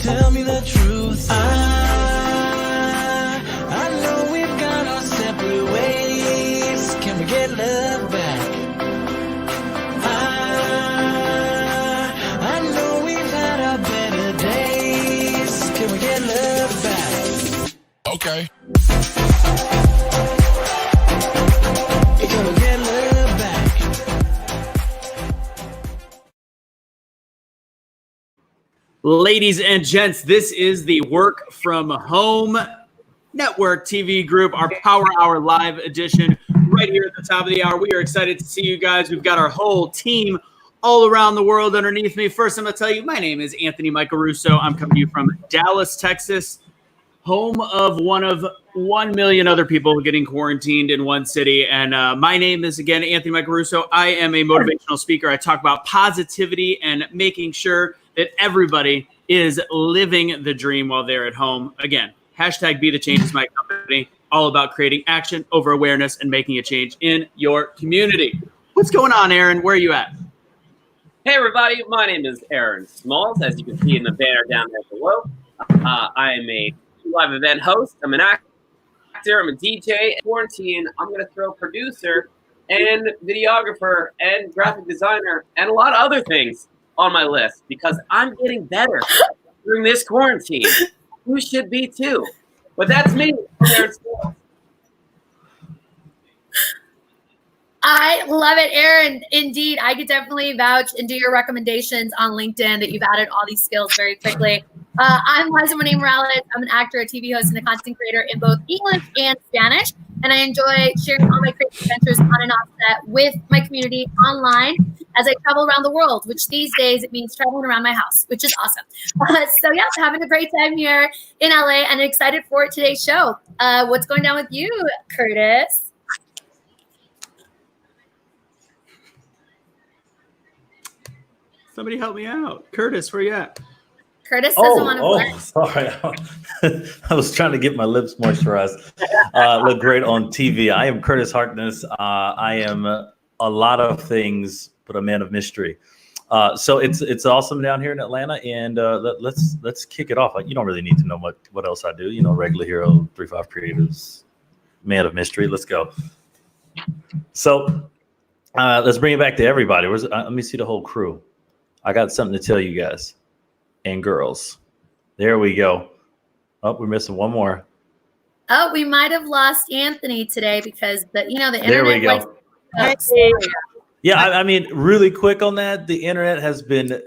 tell me the truth. I know we've gone our separate ways. Can we get love back? I know we've had our better days. Can we get love back? Okay. Can we get love back? Ladies and gents, this is the Work From Home Network TV group, our Power Hour Live edition right here at the top of the hour. We are excited to see you guys. We've got our whole team all around the world underneath me. First, I'm going to tell you, my name is Anthony Michael Russo. I'm coming to you from Dallas, Texas, home of 1 million other people getting quarantined in one city. And my name is, again, Anthony Michael Russo. I am a motivational speaker. I talk about positivity and making sure that everybody is living the dream while they're at home. Again, hashtag Be The Change is my company, all about creating action over awareness and making a change in your community. What's going on, Erin? Where are you at? Hey, everybody. My name is Erin Smalls, as you can see in the banner down there below. I am a live event host. I'm an actor. I'm a DJ. Quarantine, I'm going to throw producer and videographer and graphic designer and a lot of other things on my list because I'm getting better during this quarantine. You should be too. But that's me. I love it, Erin. Indeed, I could definitely vouch and do your recommendations on LinkedIn that you've added all these skills very quickly. I'm Liza Monique Mo. I'm an actor, a TV host, and a content creator in both English and Spanish. And I enjoy sharing all my creative adventures on and off set with my community online as I travel around the world, which these days it means traveling around my house, which is awesome. So yeah, having a great time here in LA and excited for today's show. What's going down with you, Curtis? Somebody help me out. Curtis, where you at? Curtis doesn't want to play. Sorry. I was trying to get my lips moisturized. Look great on TV. I am Curtis Harkness. I am a lot of things, but a man of mystery. So it's awesome down here in Atlanta, and let's kick it off. You don't really need to know what else I do. You know, regular hero, 3-5 creatives, man of mystery. Let's go. So let's bring it back to everybody. Let me see the whole crew. I got something to tell you guys and girls. There we go. Oh, we're missing one more. Oh, we might have lost Anthony today because the internet. There we go. Yeah, I mean, really quick on that. The internet has been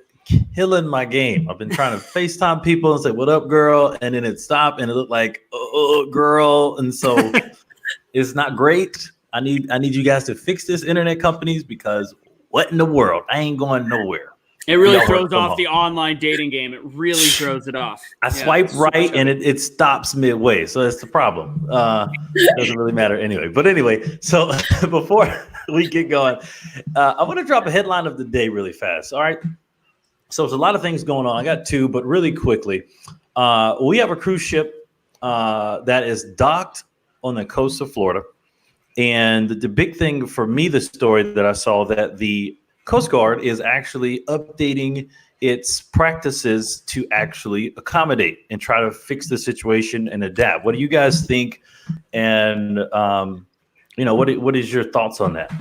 killing my game. I've been trying to FaceTime people and say, "What up, girl?" And then it stopped, and it looked like, "Oh, girl," and so it's not great. I need you guys to fix this, internet companies, because what in the world? I ain't going nowhere. It really throws off the online dating game. It really throws it off. I swipe right and it stops midway. So that's the problem. Doesn't really matter anyway. But anyway, so before we get going, I want to drop a headline of the day really fast. All right. So there's a lot of things going on. I got two, but really quickly. We have a cruise ship that is docked on the coast of Florida. And the big thing for me, the story that I saw, that the Coast Guard is actually updating its practices to actually accommodate and try to fix the situation and adapt. What do you guys think? And, what is your thoughts on that?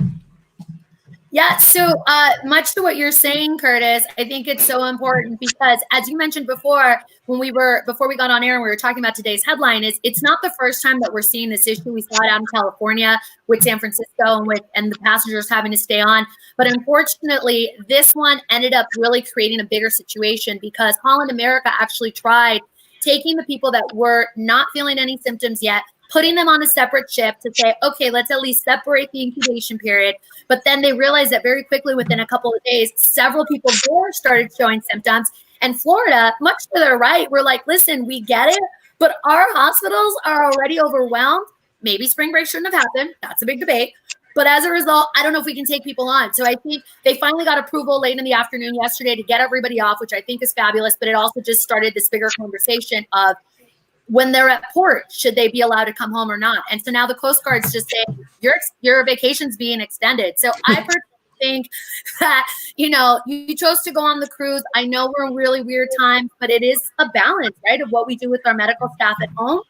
Yeah, so much to what you're saying, Curtis, I think it's so important because, as you mentioned before, before we got on air and we were talking about today's headline, it's not the first time that we're seeing this issue. We saw it out in California with San Francisco and the passengers having to stay on. But unfortunately, this one ended up really creating a bigger situation because Holland America actually tried taking the people that were not feeling any symptoms yet, putting them on a separate ship to say, okay, let's at least separate the incubation period. But then they realized that very quickly, within a couple of days, several people there started showing symptoms. And Florida, much to their right, were like, listen, we get it, but our hospitals are already overwhelmed. Maybe spring break shouldn't have happened. That's a big debate. But as a result, I don't know if we can take people on. So I think they finally got approval late in the afternoon yesterday to get everybody off, which I think is fabulous. But it also just started this bigger conversation of, when they're at port, should they be allowed to come home or not? And so now the Coast Guard's just saying your vacation's being extended. So I think that, you chose to go on the cruise. I know we're in really weird times, but it is a balance, right, of what we do with our medical staff at home.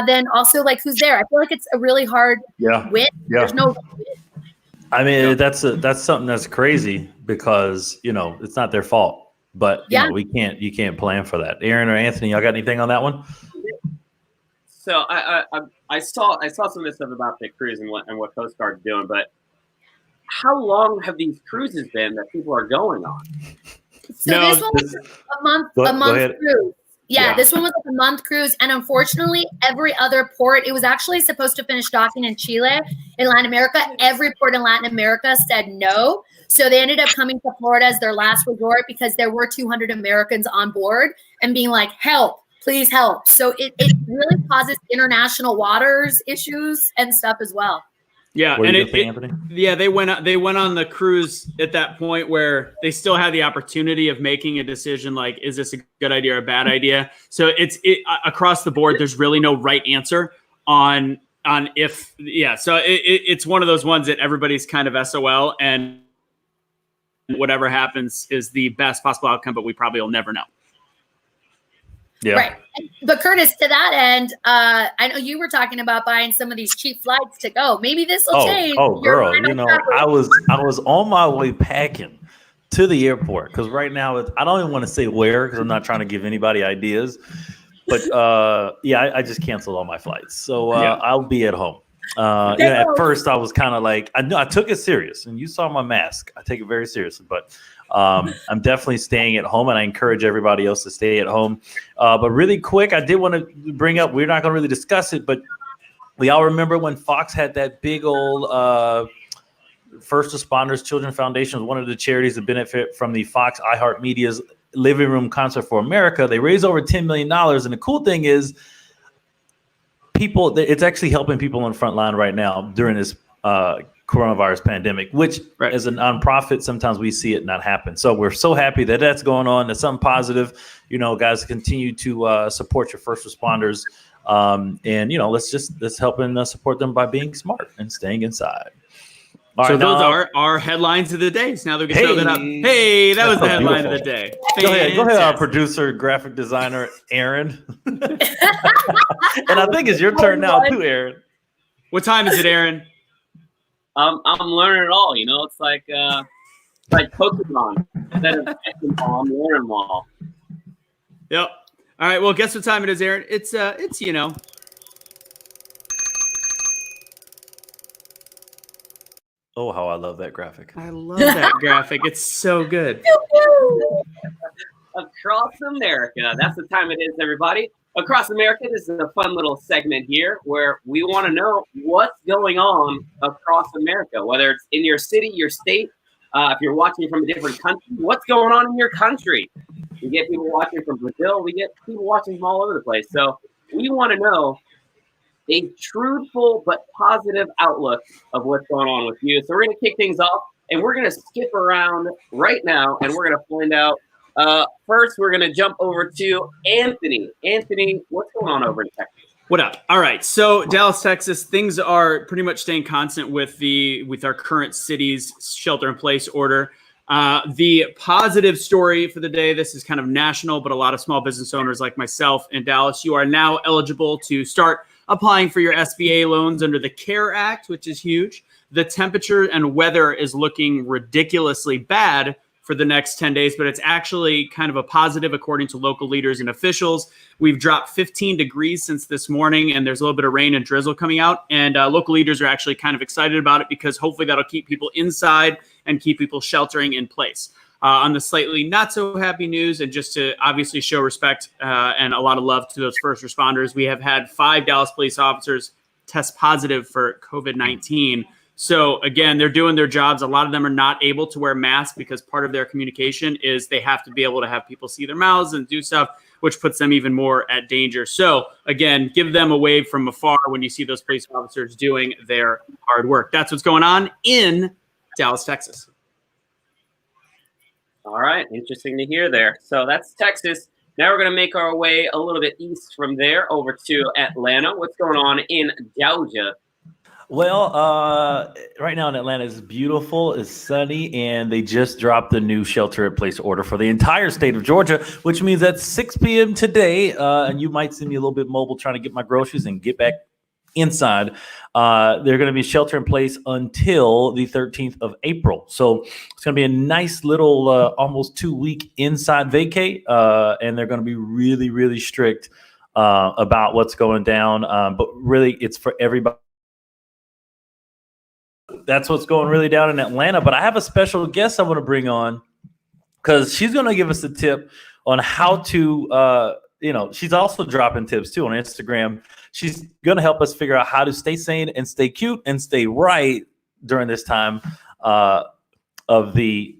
Then also, like, who's there. I feel like it's a really hard win. There's no win. I mean, that's something that's crazy because, it's not their fault. But, you can't plan for that. Erin or Anthony, y'all got anything on that one? So I saw some of this stuff about the cruise and what Coast Guard's doing, but how long have these cruises been that people are going on? So this one was a month cruise. Yeah, this one was like a month cruise, and unfortunately, every other port. It was actually supposed to finish docking in Chile, in Latin America. Every port in Latin America said no, so they ended up coming to Florida as their last resort because there were 200 Americans on board and being like, "Help, please help." So it really causes international waters issues and stuff as well. Yeah, and they went on the cruise at that point where they still had the opportunity of making a decision like, is this a good idea or a bad idea? So it's across the board. There's really no right answer on if. Yeah, so it's one of those ones that everybody's kind of SOL, and whatever happens is the best possible outcome, but we probably will never know. Yeah. Right. But Curtis, to that end, I know you were talking about buying some of these cheap flights to go. Maybe this will change. Oh, girl, I was on my way packing to the airport because right now I don't even want to say where because I'm not trying to give anybody ideas. But I just canceled all my flights, so I'll be at home. At first I was kind of like I took it serious, and you saw my mask. I take it very seriously, but. I'm definitely staying at home, and I encourage everybody else to stay at home. But really quick, I did want to bring up, we're not going to really discuss it, but we all remember when Fox had that big old First Responders Children Foundation, was one of the charities that benefit from the Fox iHeartMedia's Living Room Concert for America. They raised over $10 million. And the cool thing is it's actually helping people on the front line right now during this coronavirus pandemic, which as a nonprofit, sometimes we see it not happen. So we're so happy that that's going on. That's something positive. Guys, continue to support your first responders. And let's help and support them by being smart and staying inside. All so right, those are our headlines of the day. So now that we can throw that up. Hey, that was the headline of the day. Go ahead, our producer, graphic designer, Erin. And I think it's your turn now too, Erin. What time is it, Erin? I'm learning it all. It's like Pokemon. Instead of Pokemon, I'm learning them all. Yep. All right. Well, guess what time it is, Erin? It's Oh, how I love that graphic. I love that graphic. It's so good. Across America. That's the time it is, everybody. Across America, this is a fun little segment here where we want to know what's going on across America, whether it's in your city, your state, if you're watching from a different country, what's going on in your country? We get people watching from Brazil. We get people watching from all over the place. So we want to know a truthful but positive outlook of what's going on with you. So we're going to kick things off, and we're going to skip around right now, and we're going to find out. First, we're going to jump over to Anthony. Anthony, what's going on over in Texas? What up? All right. So Dallas, Texas, things are pretty much staying constant with our current city's shelter-in-place order. The positive story for the day, this is kind of national, but a lot of small business owners like myself in Dallas, you are now eligible to start applying for your SBA loans under the CARE Act, which is huge. The temperature and weather is looking ridiculously bad for the next 10 days, but it's actually kind of a positive according to local leaders and officials. We've dropped 15 degrees since this morning, and there's a little bit of rain and drizzle coming out. And local leaders are actually kind of excited about it because hopefully that'll keep people inside and keep people sheltering in place. On the slightly not so happy news, and just to obviously show respect and a lot of love to those first responders, we have had 5 Dallas police officers test positive for COVID-19. So again, they're doing their jobs. A lot of them are not able to wear masks because part of their communication is they have to be able to have people see their mouths and do stuff, which puts them even more at danger. So again, give them a wave from afar when you see those police officers doing their hard work. That's what's going on in Dallas, Texas. All right. Interesting to hear there. So that's Texas. Now we're going to make our way a little bit east from there over to Atlanta. What's going on in Georgia? Well, right now in Atlanta it's beautiful, it's sunny, and they just dropped the new shelter-in-place order for the entire state of Georgia, which means at 6 p.m. today, and you might see me a little bit mobile trying to get my groceries and get back inside. They're going to be shelter in place until the 13th of April. So it's going to be a nice little almost 2-week inside vacate, and they're going to be really, really strict about what's going down. But really, it's for everybody. That's what's going really down in Atlanta. But I have a special guest I want to bring on because she's going to give us a tip on how to, she's also dropping tips too on Instagram. She's going to help us figure out how to stay sane and stay cute and stay right during this time of the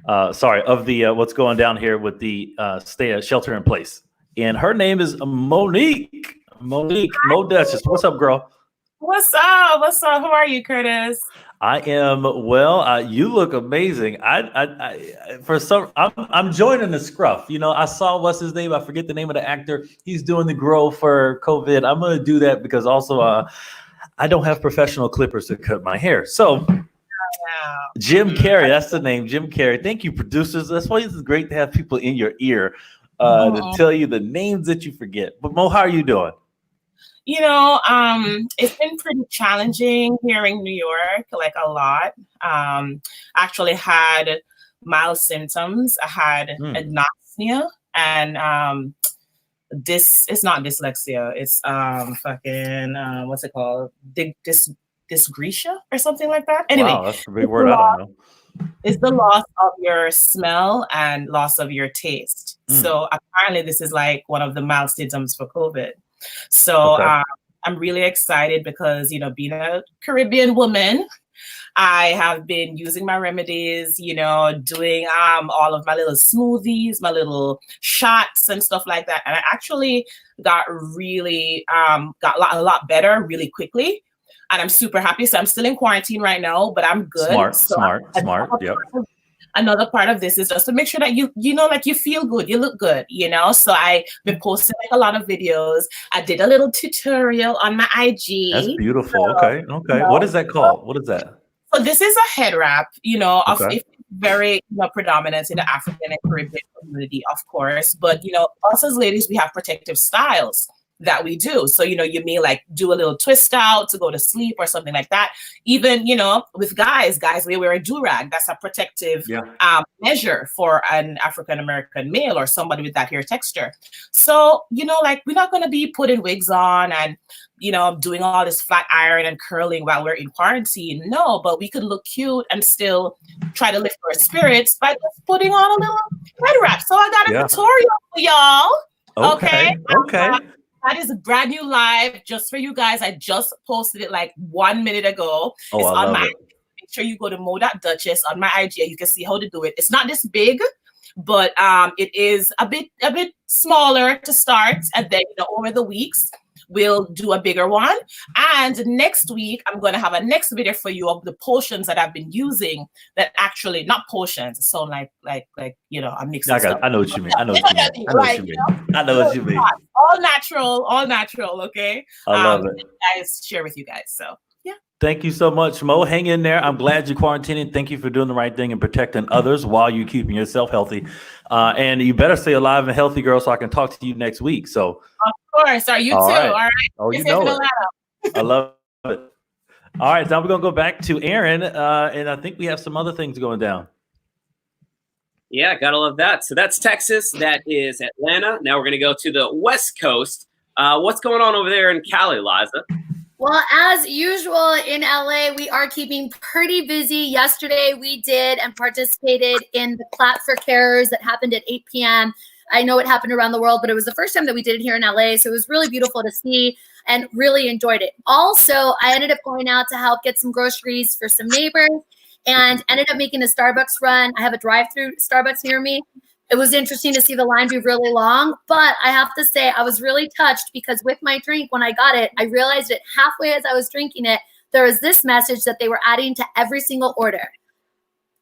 what's going down here with the shelter in place. And her name is Monique. Monique Mo Duchess. What's up, girl? What's up? What's up? How are you, Curtis? I am well. You look amazing. I'm joining the scruff. You know, I saw what's his name. I forget the name of the actor. He's doing the grow for COVID. I'm gonna do that because also I don't have professional clippers to cut my hair. So Jim Carrey, that's the name. Jim Carrey. Thank you, producers. That's why it's great to have people in your ear to tell you the names that you forget. But Mo, how are you doing? You know, it's been pretty challenging here in New York, like a lot. Actually had mild symptoms. I had anosmia and this it's not dyslexia. It's what's it called? Dysgresia or something like that. Anyway, wow, that's a big word. I don't know. It's the loss of your smell and loss of your taste. So apparently this is like one of the mild symptoms for COVID. So I'm really excited because, being a Caribbean woman, I have been using my remedies, doing all of my little smoothies, my little shots and stuff like that. And I actually got really got a lot better really quickly. And I'm super happy. So I'm still in quarantine right now, but I'm good. Smart. Yep. Another part of this is just to make sure that you feel good, you look good, So I've been posting like a lot of videos. I did a little tutorial on my IG. That's beautiful. Okay. What is that called? What is that? So this is a head wrap, it's very predominant in the African and Caribbean community, of course. But us as ladies, we have protective styles that we do. So, you may like do a little twist out to go to sleep or something like that. Even, with guys may wear a do-rag. That's a protective measure for an African-American male or somebody with that hair texture. So, we're not going to be putting wigs on and, doing all this flat iron and curling while we're in quarantine. No, but we could look cute and still try to lift our spirits by just putting on a little head wrap. So I got a tutorial for y'all. Okay. That is a brand new live just for you guys. I just posted it like 1 minute ago. It's on my IG. Make sure you go to mo.duchess on my IG. You can see how to do it. It's not this big, but it is a bit smaller to start. And then over the weeks, we'll do a bigger one. And next week, I'm going to have a next video for you of the potions that I've been using that actually, not potions, so like I'm mixing stuff. I know what you mean. I know what you mean. All natural, okay? I love it. Guys, share with you guys, so. Yeah. Thank you so much, Mo. Hang in there. I'm glad you're quarantining. Thank you for doing the right thing and protecting others while you're keeping yourself healthy. And you better stay alive and healthy, girl, so I can talk to you next week. So, of course. Are you too? All right. Oh, you know it. I love it. All right. Now we're going to go back to Erin. And I think we have some other things going down. Yeah, gotta love that. So that's Texas. That is Atlanta. Now we're going to go to the West Coast. What's going on over there in Cali, Liza? Well, as usual in LA, we are keeping pretty busy. Yesterday, we did and participated in the Clap for Carers that happened at 8 p.m. I know it happened around the world, but it was the first time that we did it here in LA. So it was really beautiful to see and really enjoyed it. Also, I ended up going out to help get some groceries for some neighbors and ended up making a Starbucks run. I have a drive-through Starbucks near me. It was interesting to see the line be really long, but I have to say I was really touched because with my drink, when I got it, I realized that halfway as I was drinking it, there was this message that they were adding to every single order,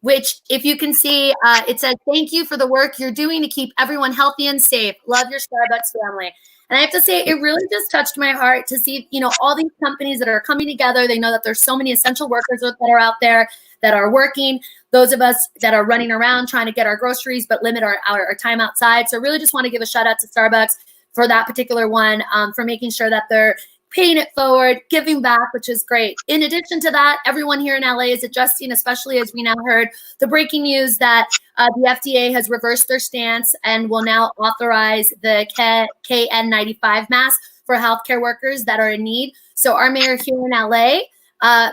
which if you can see, it says, "Thank you for the work you're doing to keep everyone healthy and safe. Love your Starbucks family." And I have to say, it really just touched my heart to see, all these companies that are coming together. They know that there's so many essential workers that are out there that are working, those of us that are running around trying to get our groceries but limit our time outside. So I really just want to give a shout out to Starbucks for that particular one, for making sure that they're paying it forward, giving back, which is great. In addition to that, everyone here in LA is adjusting, especially as we now heard the breaking news that the FDA has reversed their stance and will now authorize the KN95 mask for healthcare workers that are in need. So our mayor here in LA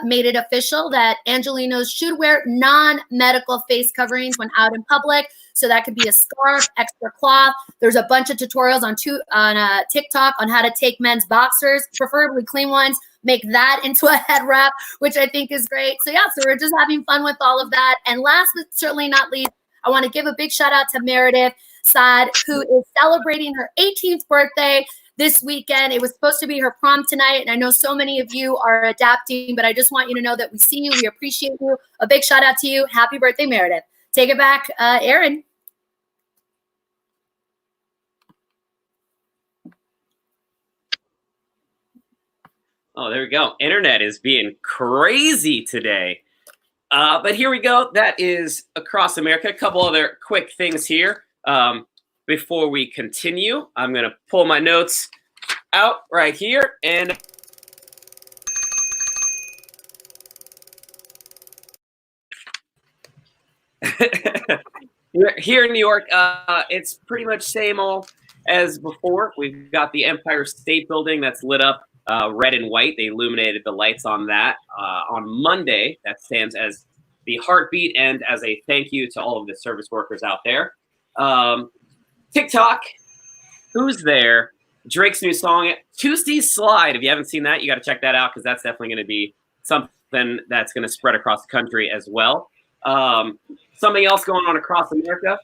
made it official that Angelenos should wear non-medical face coverings when out in public. So that could be a scarf, extra cloth. There's a bunch of tutorials on TikTok on how to take men's boxers, preferably clean ones, make that into a head wrap, which I think is great. So yeah, so we're just having fun with all of that. And last but certainly not least, I want to give a big shout out to Meredith Saad, who is celebrating her 18th birthday this weekend. It was supposed to be her prom tonight, and I know so many of you are adapting, but I just want you to know that we see you, we appreciate you. A big shout out to you. Happy birthday, Meredith. Take it back, Erin. Oh, there we go. Internet is being crazy today. But here we go. That is across America. A couple other quick things here. Before we continue, I'm going to pull my notes out right here. And here in New York, it's pretty much same old as before. We've got the Empire State Building that's lit up red and white. They illuminated the lights on that on Monday. That stands as the heartbeat and as a thank you to all of the service workers out there. TikTok, who's there? Drake's new song, Tuesday's Slide. If you haven't seen that, you got to check that out because that's definitely going to be something that's going to spread across the country as well. Something else going on across America.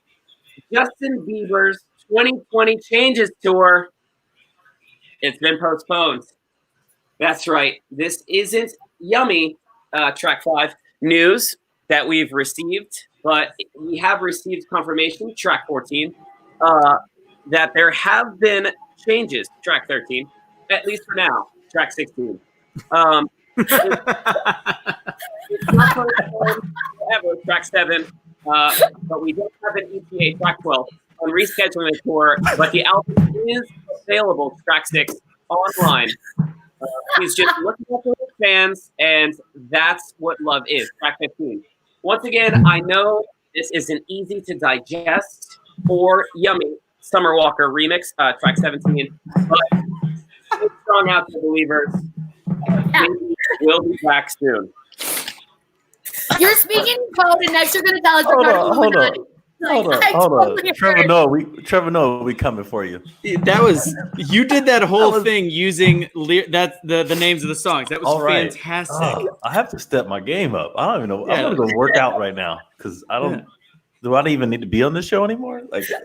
Justin Bieber's 2020 Changes Tour. It's been postponed. That's right. This isn't yummy, track 5 news that we've received, but we have received confirmation, track 14, that there have been changes, track 13, at least for now, track 16. It's not postponed forever, track 7, but we don't have an ETA, track 12, on rescheduling the tour, but the album is available, track 6, online. He's just looking at the fans, and that's what love is. Track 15. Once again, I know this isn't easy to digest or yummy. Summer Walker remix, track 17. But it's strong out to believers. We'll be back soon. You're speaking code, and next you're going to tell us. Hold on. Trevor Noah, we coming for you. That was you did that whole thing using the names of the songs. That was fantastic. I have to step my game up. I don't even know. I'm gonna go work out right now because I don't. Do I even need to be on this show anymore? Like, stay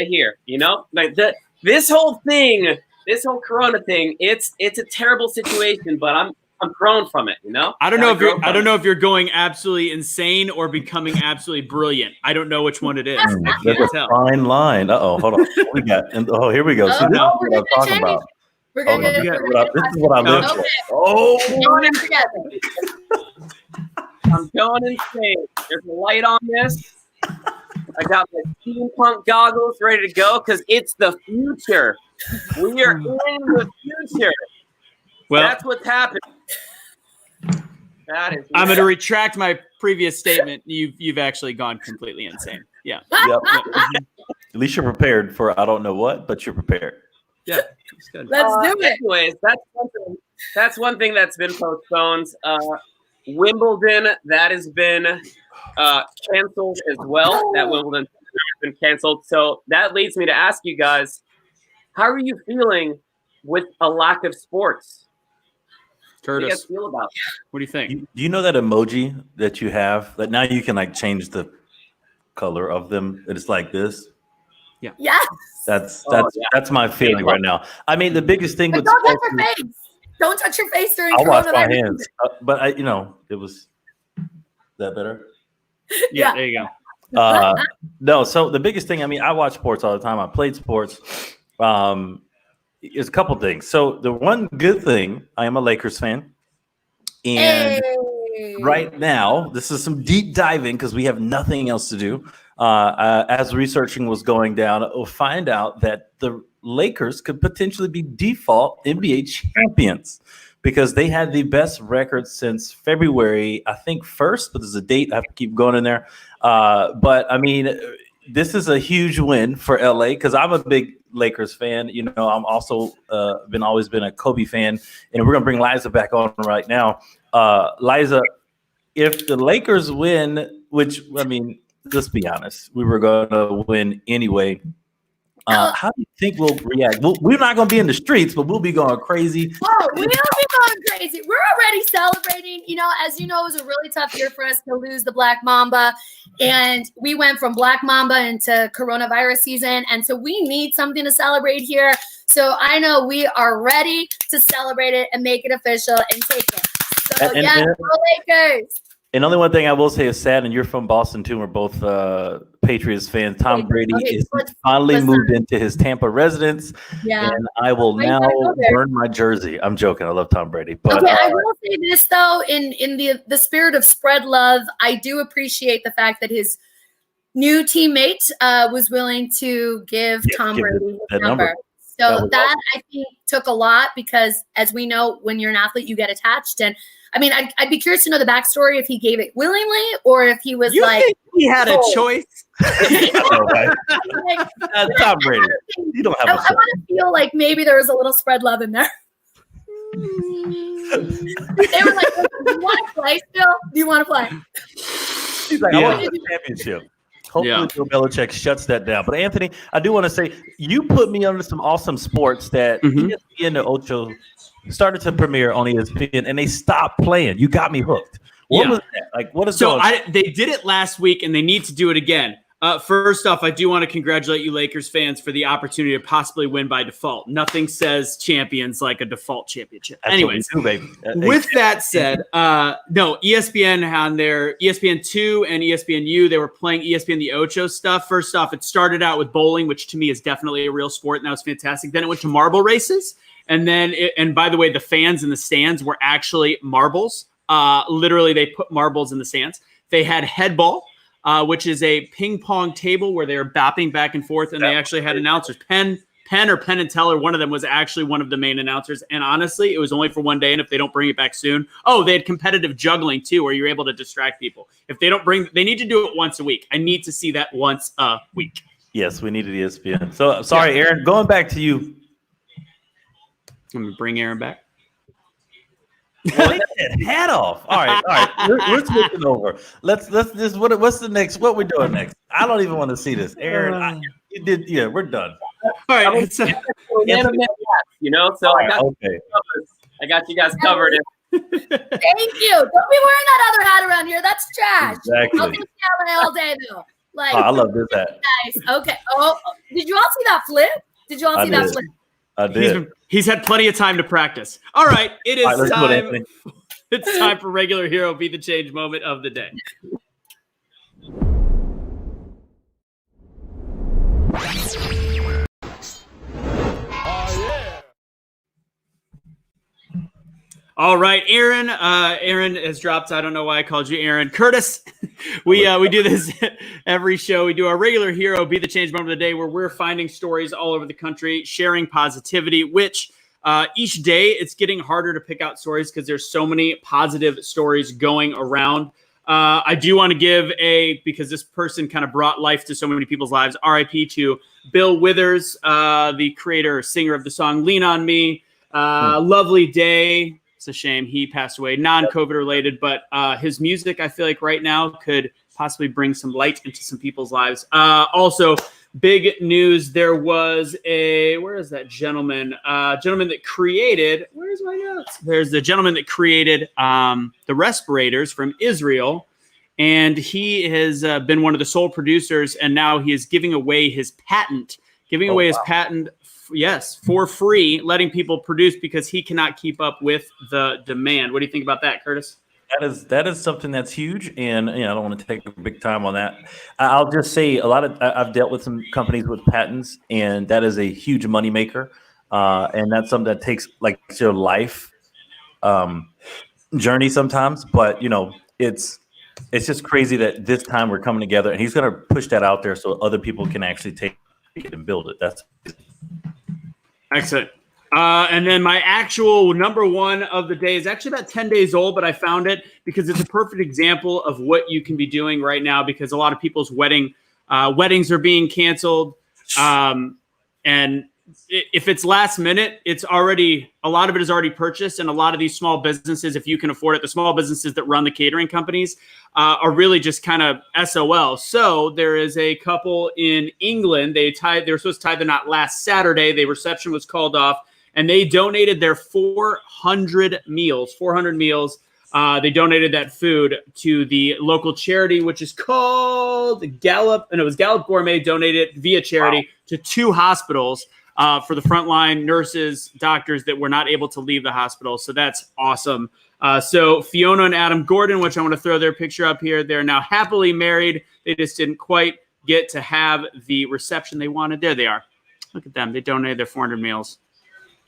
here. You know, like this whole Corona thing. It's a terrible situation, but I'm grown from it, you know. I don't know if you're going absolutely insane or becoming absolutely brilliant. I don't know which one it is. I can't tell. Fine line. Hold on. We got. Here we go. Oh, See, this is what I'm talking about. This is what I live for. I'm going insane. There's a light on this. I got my steampunk goggles ready to go because it's the future. We are in the future. Well, that's what's happening. I'm going to retract my previous statement. You've actually gone completely insane. Yeah. Yep. At least you're prepared for I don't know what, but you're prepared. Yeah. It's good. Let's do it. Anyways, that's one thing that's been postponed. Wimbledon, that has been canceled as well. That Wimbledon has been canceled. So that leads me to ask you guys, how are you feeling with a lack of sports? Curtis, what do you guys feel about it? What do you think? Do you know that emoji that you have that now you can like change the color of them? It's like this. Yeah. Yes. That's my feeling right now. I mean, the biggest thing with don't touch your face. Don't touch your face during I'll wash my coronavirus. hands. But it was that better. Yeah, there you go. No, so the biggest thing, I mean, I watch sports all the time. I played sports. is a couple things. So the one good thing, I am a Lakers fan, and right now this is some deep diving because we have nothing else to do. As researching was going down, we'll find out that the Lakers could potentially be default NBA champions because they had the best record since February, I think 1st, but there's a date I have to keep going in there. But I mean, this is a huge win for LA because I'm a big Lakers fan. You know, I'm also always been a Kobe fan, and we're gonna bring Liza back on right now. Liza, if the Lakers win, which I mean, let's be honest, we were gonna win anyway. How do you think we'll react? We're not going to be in the streets, but we'll be going crazy. Oh, we'll be going crazy. We're already celebrating. You know, as you know, it was a really tough year for us to lose the Black Mamba. And we went from Black Mamba into coronavirus season. And so we need something to celebrate here. So I know we are ready to celebrate it and make it official and take it. So, go Lakers. And only one thing I will say is sad, and you're from Boston too. We're both Patriots fans. Tom Brady is finally moved into his Tampa residence, and I will now burn my jersey. I'm joking. I love Tom Brady, but I will say this though, in the spirit of spread love, I do appreciate the fact that his new teammate was willing to give Tom Brady his number. So that I think took a lot because, as we know, when you're an athlete, you get attached. And I mean, I'd be curious to know the backstory if he gave it willingly or if he was think he had a choice. Tom Brady, you don't have a choice. I want to feel like maybe there was a little spread love in there. They were like, "Do you want to play still? Do you want to play?" He's like, "I want to win the championship." Hopefully, Bill Belichick shuts that down. But Anthony, I do want to say you put me under some awesome sports that ESPN the Ocho started to premiere on ESPN, and they stopped playing. You got me hooked. What was that? Like, what is so? They did it last week, and they need to do it again. First off, I do want to congratulate you Lakers fans for the opportunity to possibly win by default. Nothing says champions like a default championship. Anyways, with that said, no, ESPN on their ESPN2 and ESPNU, they were playing ESPN the Ocho stuff. First off, it started out with bowling, which to me is definitely a real sport, and that was fantastic. Then it went to marble races, and then and by the way, the fans in the stands were actually marbles. Literally, they put marbles in the stands. They had headball. Which is a ping pong table where they're bopping back and forth, and they actually had announcers. Penn and Teller, one of them was actually one of the main announcers. And honestly, it was only for one day, and if they don't bring it back soon, they had competitive juggling too, where you're able to distract people. If they don't they need to do it once a week. I need to see that once a week. Yes, we needed ESPN. So sorry, Erin, going back to you. I'm gonna bring Erin back. Take that hat off. All right. We're switching over. Let's just what's the next? What we're doing next? I don't even want to see this, Erin. You did. Yeah, we're done. All right. So I got you guys covered. Thank you. Don't be wearing that other hat around here. That's trash. Exactly. I'll take that all day though. Like, I love this hat. Nice. Okay. Oh, did you all see that flip? That flip? I did. He's had plenty of time to practice. All right, it is time. It's time for regular hero be the change moment of the day. All right, Erin. Erin has dropped. I don't know why I called you Erin. Curtis, we do this every show. We do our regular hero, be the change moment of the day, where we're finding stories all over the country, sharing positivity, which each day it's getting harder to pick out stories because there's so many positive stories going around. I do want to give because this person kind of brought life to so many people's lives, RIP to Bill Withers, the creator, singer of the song Lean on Me. Lovely day. It's a shame he passed away, non-COVID related, but his music, I feel like right now could possibly bring some light into some people's lives. Also, big news. There was where is that gentleman? Gentleman that created, where's my notes? There's the gentleman that created the respirators from Israel. And he has been one of the sole producers. And now he is giving away his patent, yes, for free, letting people produce because he cannot keep up with the demand. What do you think about that, Curtis? That is something that's huge, and I don't want to take a big time on that. I'll just say I've dealt with some companies with patents, and that is a huge moneymaker, and that's something that takes like your life journey sometimes. But it's just crazy that this time we're coming together, and he's going to push that out there so other people can actually take it and build it. That's excellent. And then my actual number one of the day is actually about 10 days old, but I found it because it's a perfect example of what you can be doing right now, because a lot of people's weddings are being canceled. And if it's last minute, a lot of it is already purchased. And a lot of these small businesses, if you can afford it, the small businesses that run the catering companies are really just kind of SOL. So there is a couple in England. They were supposed to tie the knot last Saturday. The reception was called off. And they donated their 400 meals. They donated that food to the local charity, which is called Gallup. And it was Gallup Gourmet, donated via charity to 2 hospitals for the frontline nurses, doctors that were not able to leave the hospital. So that's awesome. So Fiona and Adam Gordon, which I want to throw their picture up here, they're now happily married. They just didn't quite get to have the reception they wanted. There they are. Look at them. They donated their 400 meals.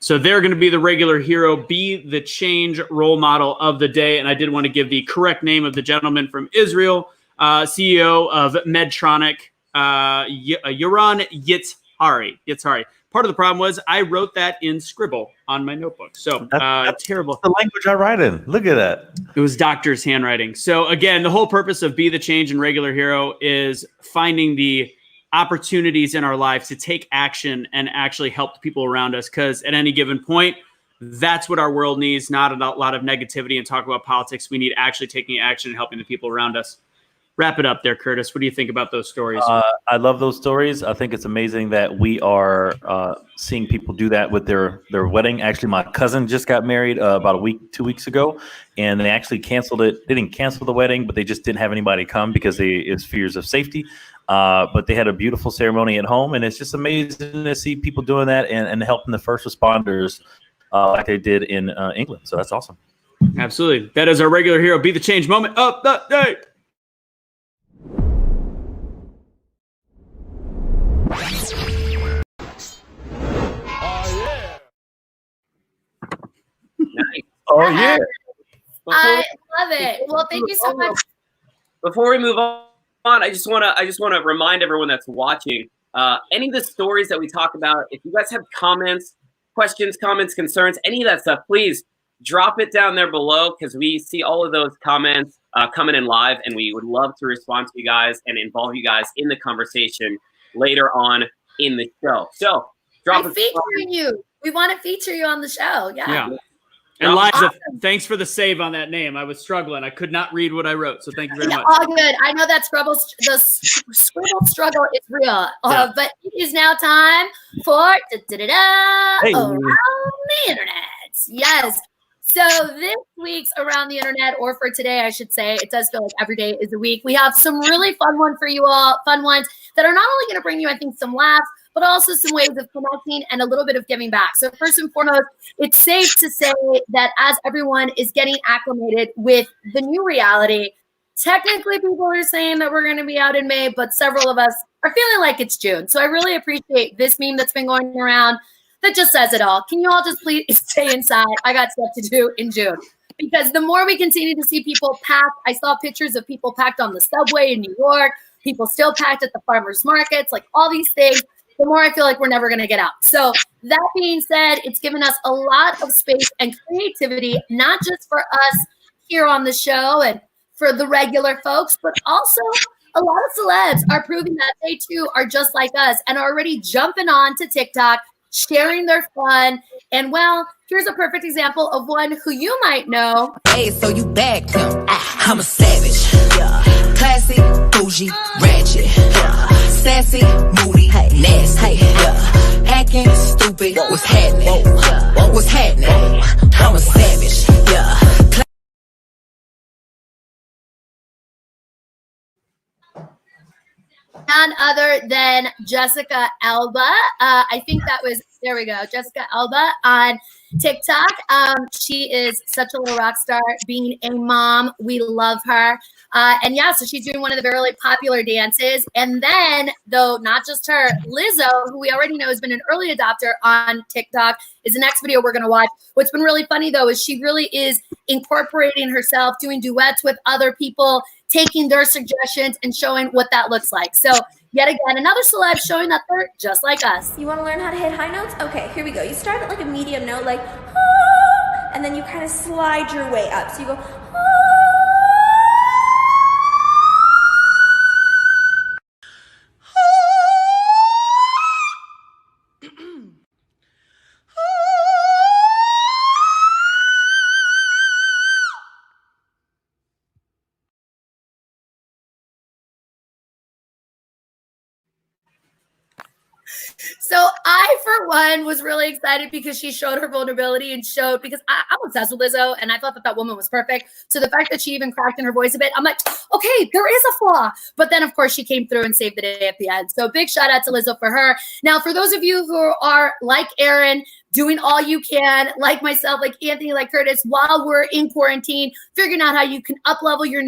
So they're going to be the regular hero, be the change role model of the day. And I did want to give the correct name of the gentleman from Israel, CEO of Medtronic, Yaron Yitzhari. Part of the problem was I wrote that in Scribble on my notebook. So that's terrible. the language I write in. Look at that. It was doctor's handwriting. So again, the whole purpose of Be the Change and Regular Hero is finding the opportunities in our lives to take action and actually help the people around us. Because at any given point, that's what our world needs, not a lot of negativity and talk about politics. We need actually taking action and helping the people around us. Wrap it up there, Curtis. What do you think about those stories? I love those stories. I think it's amazing that we are seeing people do that with their wedding. Actually, my cousin just got married about 2 weeks ago, and they actually canceled it. They didn't cancel the wedding, but they just didn't have anybody come because it's fears of safety. But they had a beautiful ceremony at home, and it's just amazing to see people doing that and helping the first responders like they did in England. So that's awesome. Absolutely. That is our regular hero. Be the change moment of the day. Oh yeah. I love it. Well, thank you so much. Before we move on, I just want to remind everyone that's watching, any of the stories that we talk about, if you guys have comments, questions, concerns, any of that stuff, please drop it down there below, because we see all of those comments coming in live, and we would love to respond to you guys and involve you guys in the conversation later on in the show. So drop it. Featuring you. We want to feature you on the show. Yeah. And Liza, thanks for the save on that name. I was struggling. I could not read what I wrote, so thank you very much. All good. I know that the scribble struggle is real, but it is now time for Around the Internet. Yes. So this week's Around the Internet, or for today, I should say, it does feel like every day is a week. We have some really fun ones for you all, fun ones that are not only going to bring you, I think, some laughs, but also some ways of connecting and a little bit of giving back. So first and foremost, it's safe to say that as everyone is getting acclimated with the new reality, technically people are saying that we're going to be out in May, but several of us are feeling like it's June. So I really appreciate this meme that's been going around that just says it all. Can you all just please stay inside? I got stuff to do in June. Because the more we continue to see people packed, I saw pictures of people packed on the subway in New York, people still packed at the farmers markets, like all these things, the more I feel like we're never going to get out. So that being said, it's given us a lot of space and creativity, not just for us here on the show and for the regular folks, but also a lot of celebs are proving that they too are just like us and are already jumping on to TikTok, sharing their fun. And well, here's a perfect example of one who you might know. Hey, so you back him. I'm a savage. Yeah. Classy, bougie, ratchet. Yeah. Sassy, moody, nasty. Yeah. Acting stupid. What's happening? What's happening? I'm a savage. Yeah. None other than Jessica Alba. I think that was There we go. Jessica Alba on TikTok. She is such a little rock star. Being a mom, we love her. And yeah, so she's doing one of the very popular dances. And then, though, not just her, Lizzo, who we already know has been an early adopter on TikTok, is the next video we're going to watch. What's been really funny, though, is she really is incorporating herself, doing duets with other people, taking their suggestions and showing what that looks like. So yet again, another celeb showing that they're just like us. You want to learn how to hit high notes? Okay, here we go. You start at like a medium note, like, ah, and then you kind of slide your way up. So you go, ah. So I, for one, was really excited because she showed her vulnerability and showed, because I'm obsessed with Lizzo and I thought that woman was perfect. So the fact that she even cracked in her voice a bit, I'm like, okay, there is a flaw. But then, of course, she came through and saved the day at the end. So big shout out to Lizzo for her. Now, for those of you who are like Erin, doing all you can, like myself, like Anthony, like Curtis, while we're in quarantine, figuring out how you can up-level your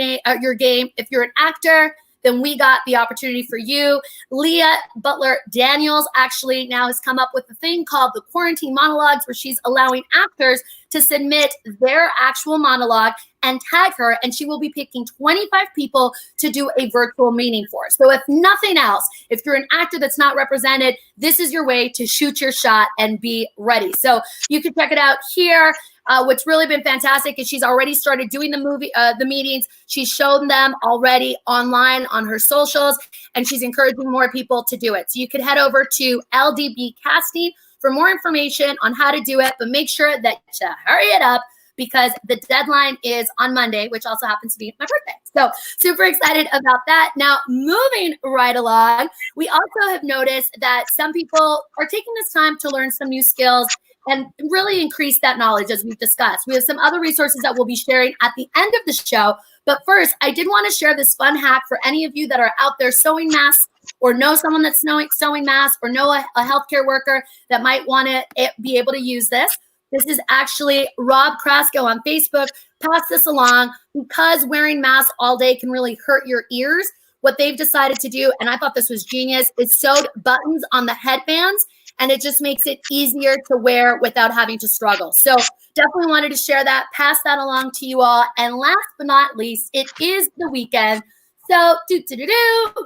game. If you're an actor, then we got the opportunity for you. Leah Butler Daniels actually now has come up with a thing called the Quarantine Monologues, where she's allowing actors to submit their actual monologue and tag her, and she will be picking 25 people to do a virtual meeting for. So if nothing else, if you're an actor that's not represented, this is your way to shoot your shot and be ready. So you can check it out here. What's really been fantastic is she's already started doing the meetings. She's shown them already online on her socials, and she's encouraging more people to do it. So you could head over to LDB Casting for more information on how to do it, but make sure that you hurry it up because the deadline is on Monday, which also happens to be my birthday. So super excited about that. Now, moving right along, we also have noticed that some people are taking this time to learn some new skills and really increase that knowledge, as we've discussed. We have some other resources that we'll be sharing at the end of the show. But first, I did want to share this fun hack for any of you that are out there sewing masks, or know someone that's sewing masks, or know a healthcare worker that might want to be able to use this. This is actually Rob Krasko on Facebook. Pass this along, because wearing masks all day can really hurt your ears. What they've decided to do, and I thought this was genius, is sewed buttons on the headbands, and it just makes it easier to wear without having to struggle. So definitely wanted to share that, pass that along to you all. And last but not least, it is the weekend. So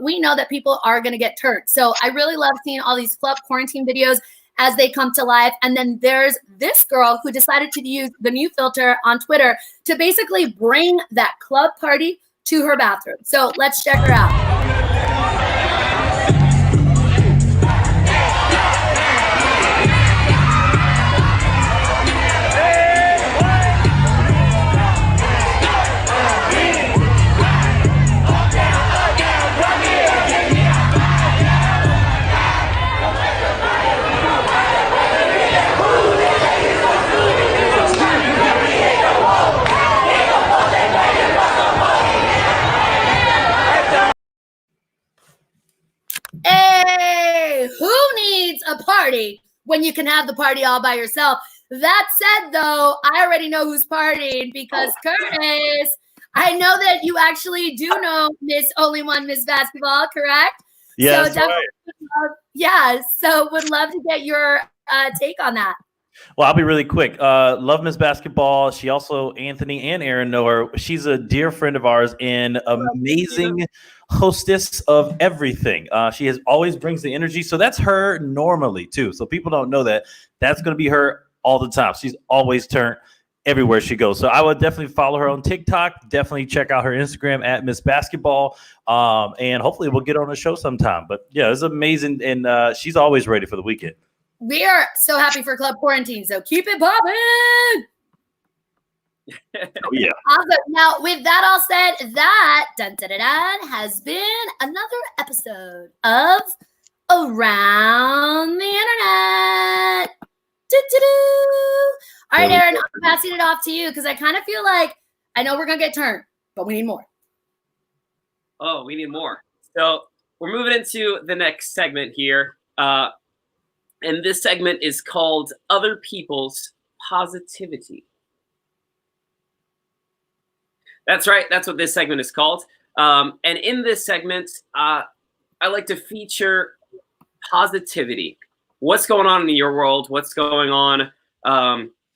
we know that people are going to get turned. So I really love seeing all these club quarantine videos as they come to life. And then there's this girl who decided to use the new filter on Twitter to basically bring that club party to her bathroom. So let's check her out. Hey, who needs a party when you can have the party all by yourself? That said, though, I already know who's partying, because Curtis, I know that you actually do know Miss Only One Miss Basketball, correct? Yes, so right. So would love to get your take on that. Well, I'll be really quick. Love Miss Basketball. She also, Anthony and Erin know her. She's a dear friend of ours and amazing hostess of everything. She always brings the energy. So that's her normally too. So people don't know that. That's going to be her all the time. She's always turned everywhere she goes. So I would definitely follow her on TikTok. Definitely check out her Instagram at Miss Basketball. And hopefully we'll get her on the show sometime. But yeah, it's amazing. And she's always ready for the weekend. We are so happy for Club Quarantine, so keep it popping. Oh, yeah. Awesome. Now, with that all said, that has been another episode of Around the Internet. All right, Erin, I'm passing it off to you because I kind of feel like I know we're going to get turned, but we need more. Oh, we need more. So we're moving into the next segment here. And this segment is called Other People's Positivity. That's right. That's what this segment is called. And in this segment, I like to feature positivity. What's going on in your world? What's going on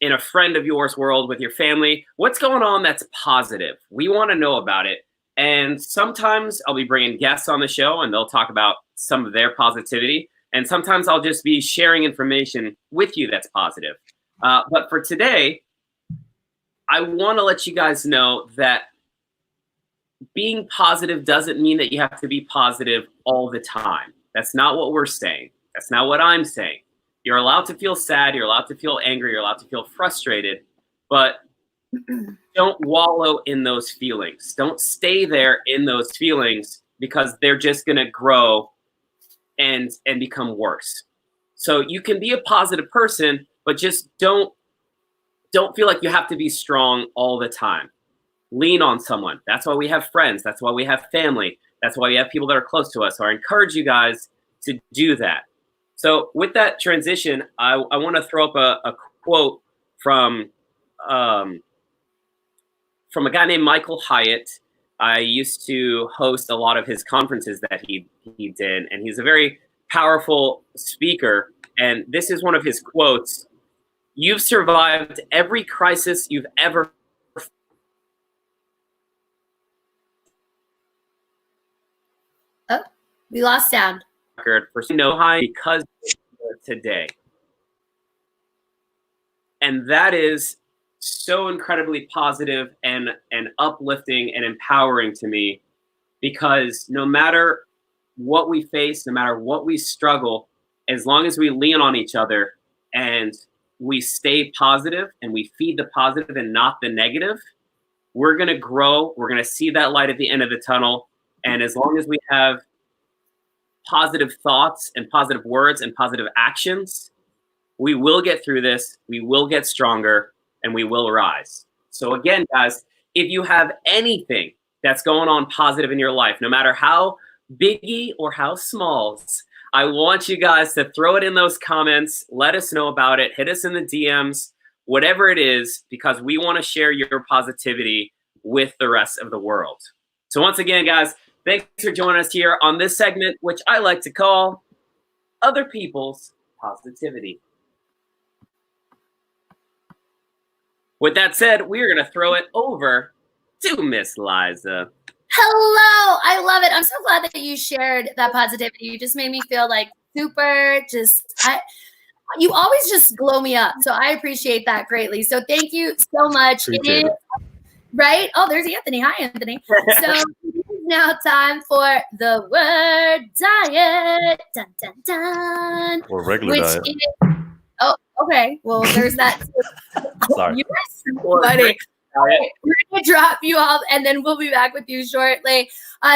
in a friend of yours world with your family? What's going on that's positive? We want to know about it. And sometimes I'll be bringing guests on the show and they'll talk about some of their positivity. And sometimes I'll just be sharing information with you that's positive. But for today, I want to let you guys know that being positive doesn't mean that you have to be positive all the time. That's not what we're saying. That's not what I'm saying. You're allowed to feel sad. You're allowed to feel angry. You're allowed to feel frustrated. But don't wallow in those feelings. Don't stay there in those feelings because they're just going to grow and become worse. So you can be a positive person, but just don't feel like you have to be strong all the time. Lean on someone. That's why we have friends. That's why we have family. That's why we have people that are close to us. So I encourage you guys to do that. So with that transition, I want to throw up a quote from a guy named Michael Hyatt. I used to host a lot of his conferences that he did, and he's a very powerful speaker. And this is one of his quotes. You've survived every crisis you've ever. Oh, we lost sound. For no high because today. And that is so incredibly positive and uplifting and empowering to me, because no matter what we face, no matter what we struggle, as long as we lean on each other and we stay positive and we feed the positive and not the negative, we're going to grow. We're going to see that light at the end of the tunnel. And as long as we have positive thoughts and positive words and positive actions, we will get through this. We will get stronger and we will rise. So again, guys, if you have anything that's going on positive in your life, no matter how biggie or how smalls, I want you guys to throw it in those comments. Let us know about it. Hit us in the DMs, whatever it is, because we want to share your positivity with the rest of the world. So once again, guys, thanks for joining us here on this segment, which I like to call Other People's Positivity. With that said, we're going to throw it over to Miss Liza. Hello. I love it. I'm so glad that you shared that positivity. You just made me feel like super you always just glow me up. So I appreciate that greatly. So thank you so much. Appreciate it. Right? Oh, there's Anthony. Hi, Anthony. So it is now time for the word diet. Dun, dun, dun. Or regular diet. Oh, okay. Well, there's that. Sorry. You are so funny. Right, we're going to drop you off, and then we'll be back with you shortly.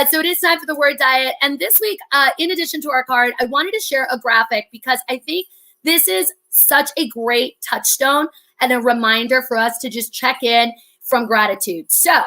So it is time for the word diet. And this week, in addition to our card, I wanted to share a graphic because I think this is such a great touchstone and a reminder for us to just check in from gratitude. So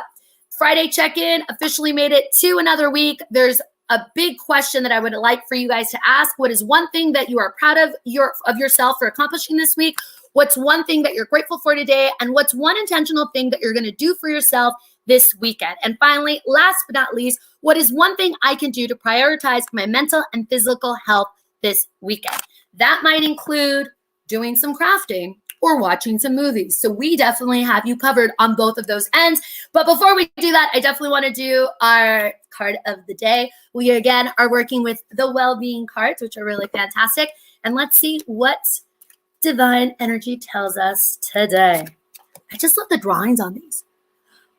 Friday check-in officially made it to another week. There's a big question that I would like for you guys to ask. What is one thing that you are proud of yourself for accomplishing this week? What's one thing that you're grateful for today? And what's one intentional thing that you're going to do for yourself this weekend? And finally, last but not least, what is one thing I can do to prioritize my mental and physical health this weekend? That might include doing some crafting or watching some movies. So we definitely have you covered on both of those ends. But before we do that, I definitely want to do our card of the day. We again are working with the well-being cards, which are really fantastic. And let's see what divine energy tells us today. I just love the drawings on these.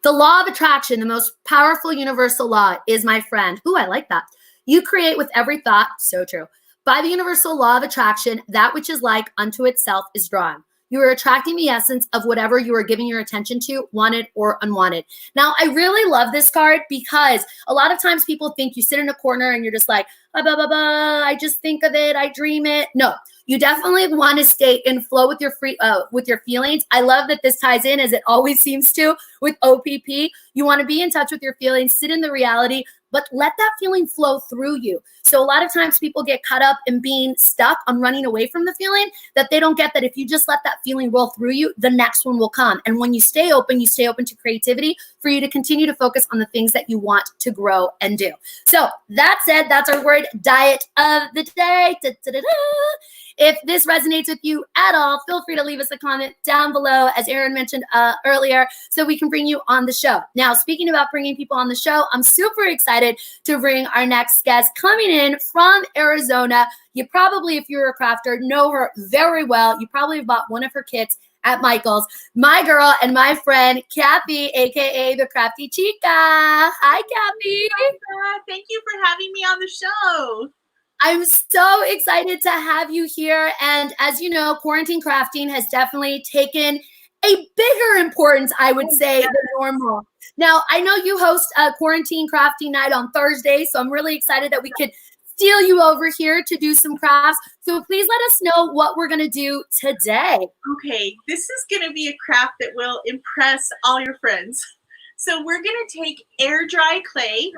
The law of attraction, the most powerful universal law, is my friend. Ooh, I like that. You create with every thought. So true. By the universal law of attraction, that which is like unto itself is drawn. You are attracting the essence of whatever you are giving your attention to, wanted or unwanted. Now, I really love this card because a lot of times people think you sit in a corner and you're just like, I just think of it, I dream it. No, you definitely want to stay in flow with your feelings. I love that this ties in, as it always seems to, with OPP. You want to be in touch with your feelings, sit in the reality, but let that feeling flow through you. So a lot of times people get caught up in being stuck on running away from the feeling, that they don't get that if you just let that feeling roll through you, the next one will come. And when you stay open to creativity for you to continue to focus on the things that you want to grow and do. So that said, that's our word diet of the day. Da-da-da-da. If this resonates with you at all, feel free to leave us a comment down below, as Erin mentioned earlier, so we can bring you on the show. Now, speaking about bringing people on the show, I'm super excited to bring our next guest coming in from Arizona. You probably, if you're a crafter, know her very well. You probably have bought one of her kits at Michael's. My girl and my friend, Kathy, aka the Crafty Chica. Hi, Kathy. Thank you for having me on the show. I'm so excited to have you here. And as you know, quarantine crafting has definitely taken a bigger importance, I would say, than normal. Now, I know you host a quarantine crafting night on Thursday, so I'm really excited that we could steal you over here to do some crafts. So please let us know what we're going to do today. Okay, this is going to be a craft that will impress all your friends. So we're going to take air dry clay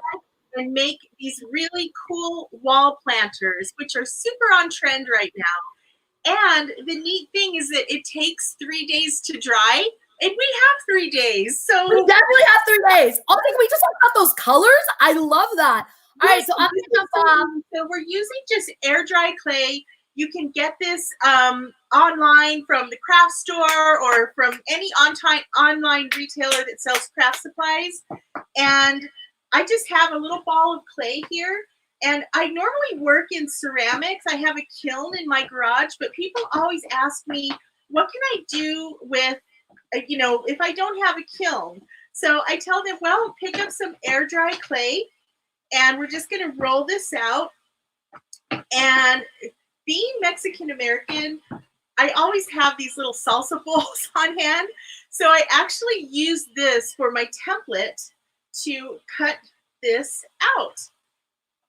and make these really cool wall planters, which are super on trend right now. And the neat thing is that it takes 3 days to dry, and we have 3 days. So we definitely have 3 days. I think we just got those colors. I love that. All right, so I'm going to jump off. So we're using just air dry clay. You can get this online from the craft store or from any online retailer that sells craft supplies. And I just have a little ball of clay here, and I normally work in ceramics. I have a kiln in my garage, but people always ask me, what can I do with, if I don't have a kiln? So I tell them, well, pick up some air dry clay, and we're just going to roll this out. And being Mexican American, I always have these little salsa bowls on hand. So I actually use this for my template to cut this out,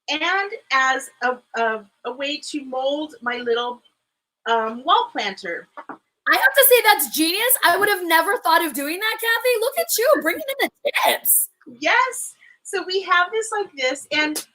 and as a way to mold my little wall planter. I have to say that's genius. I would have never thought of doing that, Kathy. Look at you bringing in the tips. Yes. So we have this like this, and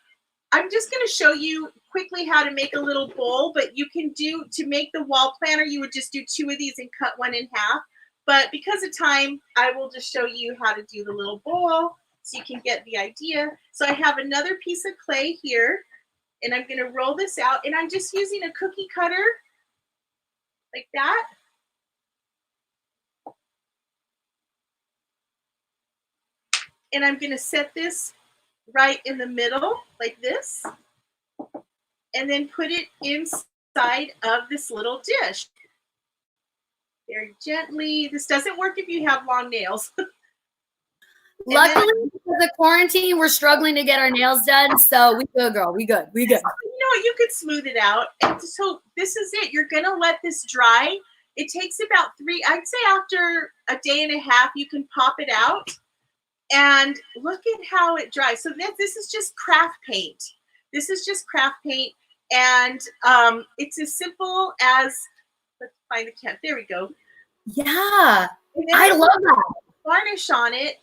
I'm just going to show you quickly how to make a little bowl, but you can do, to make the wall planter, you would just do 2 of these and cut one in half. But because of time, I will just show you how to do the little bowl so you can get the idea. So I have another piece of clay here, and I'm going to roll this out, and I'm just using a cookie cutter like that. And I'm going to set this right in the middle like this, and then put it inside of this little dish. Very gently. This doesn't work if you have long nails. Luckily, because of quarantine, we're struggling to get our nails done. So we good, girl. We good. We good. You could smooth it out. And so this is it. You're going to let this dry. It takes about I'd say after a day and a half, you can pop it out. And look at how it dries. So this is just craft paint. This is just craft paint. And it's as simple as, let's find the cat. There we go. Yeah, I love that. Varnish on it.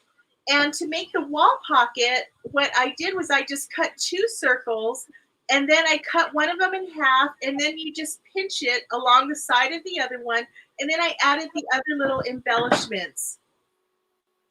And to make the wall pocket, what I did was I just cut 2 circles, and then I cut one of them in half, and then you just pinch it along the side of the other one, and then I added the other little embellishments.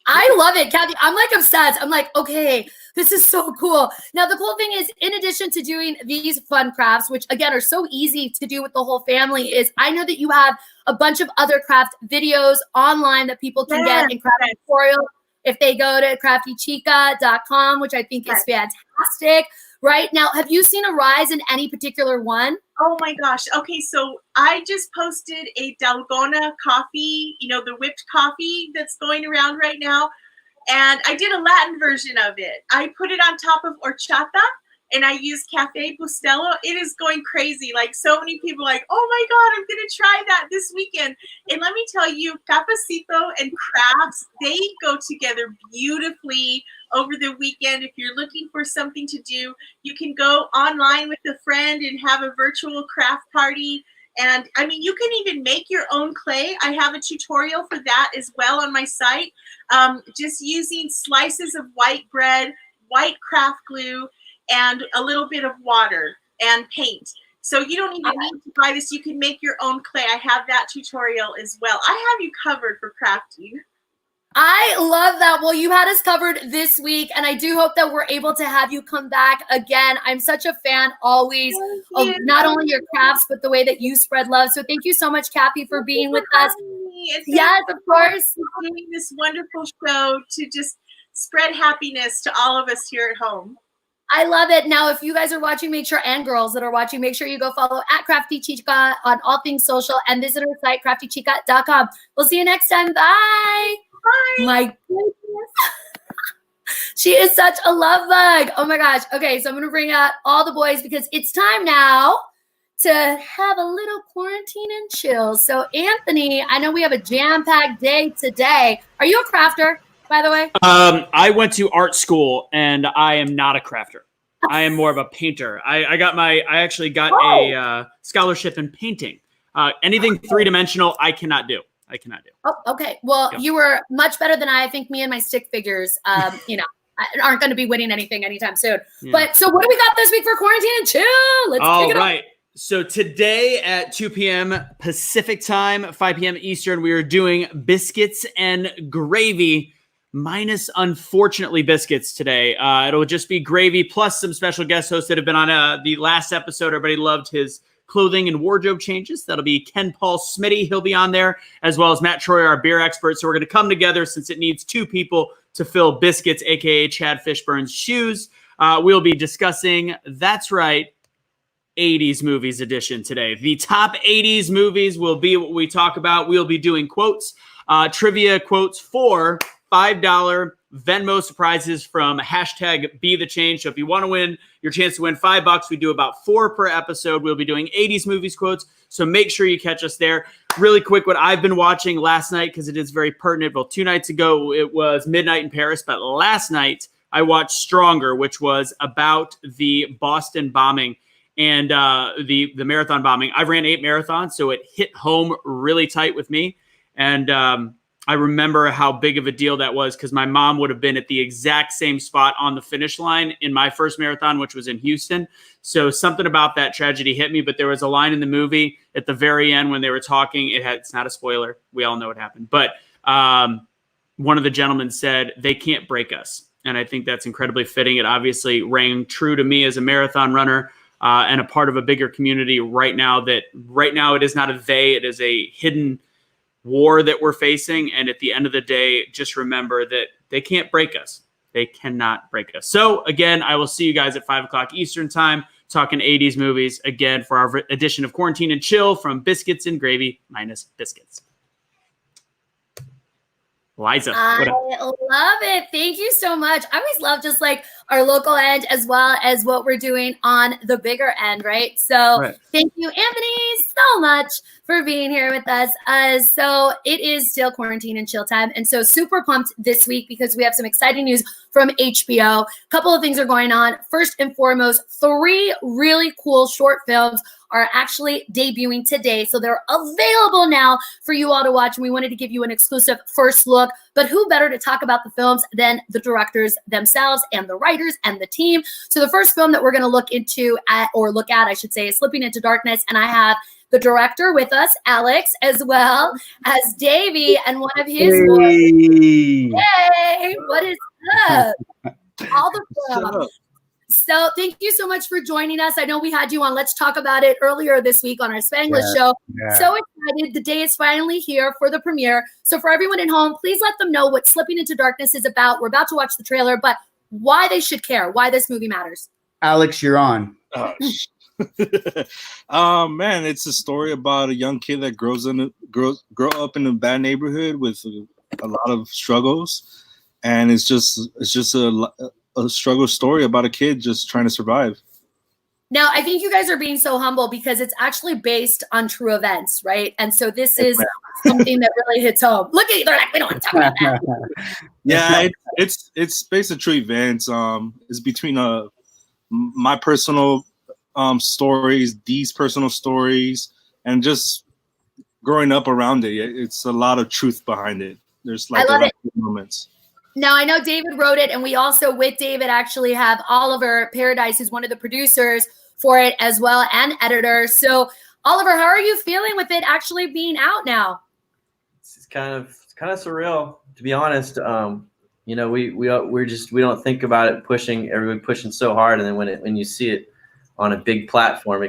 I love it, Kathy. I'm like obsessed. I'm like, okay, this is so cool. Now, the cool thing is, in addition to doing these fun crafts, which again are so easy to do with the whole family, is I know that you have a bunch of other craft videos online that people can get in craft tutorials. If they go to craftychica.com, which I think is fantastic. Right now, have you seen a rise in any particular one? Oh my gosh. Okay, so I just posted a Dalgona coffee, the whipped coffee that's going around right now. And I did a Latin version of it. I put it on top of horchata, and I used Cafe Bustelo. It is going crazy. Like, so many people like, oh my God, I'm going to try that this weekend. And let me tell you, Capacito and crafts, they go together beautifully over the weekend. If you're looking for something to do, you can go online with a friend and have a virtual craft party. And I mean, you can even make your own clay. I have a tutorial for that as well on my site. Just using slices of white bread, white craft glue and a little bit of water and paint. So you don't even need to buy this. You can make your own clay. I have that tutorial as well. I have you covered for crafting. I love that. Well, you had us covered this week, and I do hope that we're able to have you come back again. I'm such a fan always of not only your crafts, but the way that you spread love. So thank you so much, Kathy, for being with us. Yes, of course. Doing this wonderful show to just spread happiness to all of us here at home. I love it. Now, if you guys are watching, make sure, and girls that are watching, make sure you go follow at Crafty Chica on all things social and visit her site, craftychica.com. We'll see you next time. Bye. Bye. My goodness. She is such a love bug. Oh my gosh. Okay, so I'm going to bring out all the boys because it's time now to have a little quarantine and chill. So, Anthony, I know we have a jam-packed day today. Are you a crafter, by the way? I went to art school, and I am not a crafter. I am more of a painter. I actually got a scholarship in painting. Anything three-dimensional, I cannot do. Oh, okay. Well, you were much better than I think me and my stick figures, aren't going to be winning anything anytime soon. Yeah. But so what do we got this week for quarantine and chill? Let's kick it off. So today at 2 p.m. Pacific time, 5 p.m. Eastern, we are doing biscuits and gravy, minus, unfortunately, biscuits today. It'll just be gravy plus some special guest hosts that have been on the last episode. Everybody loved his clothing and wardrobe changes. That'll be Ken Paul Smitty. He'll be on there, as well as Matt Troy, our beer expert. So we're going to come together since it needs two people to fill Biscuits, a.k.a. Chad Fishburne's shoes. We'll be discussing, that's right, 80s movies edition today. The top 80s movies will be what we talk about. We'll be doing quotes, trivia quotes for $5 Venmo surprises from hashtag Be The Change. So if you want to win your chance to win $5, we do about 4 per episode. We'll be doing 80s movies quotes. So make sure you catch us there. Really quick, what I've been watching last night, because it is very pertinent. Well, 2 nights ago, it was Midnight in Paris. But last night, I watched Stronger, which was about the Boston bombing and the marathon bombing. I ran 8 marathons, so it hit home really tight with me. And I remember how big of a deal that was because my mom would have been at the exact same spot on the finish line in my first marathon, which was in Houston. So something about that tragedy hit me, but there was a line in the movie at the very end when they were talking. It's not a spoiler. We all know what happened. But one of the gentlemen said, they can't break us. And I think that's incredibly fitting. It obviously rang true to me as a marathon runner and a part of a bigger community right now it is not a they, it is a hidden war that we're facing. And at the end of the day, just remember that they can't break us. They cannot break us. So again, I will see you guys at 5 o'clock Eastern time, talking 80s movies again for our edition of Quarantine and Chill from Biscuits and Gravy minus biscuits. Liza. I love it. Thank you so much. I always love just like our local end as well as what we're doing on the bigger end, right? So Thank you, Anthony, so much for being here with us. So it is still quarantine and chill time. And so super pumped this week because we have some exciting news from HBO. A couple of things are going on. First and foremost, 3 really cool short films are actually debuting today. So they're available now for you all to watch. And we wanted to give you an exclusive first look. But who better to talk about the films than the directors themselves and the writers and the team? So the first film that we're going to look at, I should say, is Slipping Into Darkness. And I have the director with us, Alex, as well as Davey and one of his boys. Yay! What is up? All the films. So thank you so much for joining us. I know we had you on Let's Talk About It earlier this week on our Spanglish show. Yeah. So excited. The day is finally here for the premiere. So for everyone at home, please let them know what Slipping Into Darkness is about. We're about to watch the trailer, but why they should care, why this movie matters. Alex, you're on. Man, it's a story about a young kid that grow up in a bad neighborhood with a lot of struggles. And it's just a struggle story about a kid just trying to survive. Now, I think you guys are being so humble because it's actually based on true events, right? And so this is something that really hits home. Look at you, they're like, we don't want to talk about that. Yeah, it's based on true events. It's between my personal stories, these personal stories, and just growing up around it. It's a lot of truth behind it. There's like a lot of moments. Now, I know David wrote it, and we also, with David, actually have Oliver Paradise, who's one of the producers for it as well, and editor. So, Oliver, how are you feeling with it actually being out now? It's kind of surreal, to be honest. You know, we don't think about it everybody pushing so hard, and then when you see it on a big platform,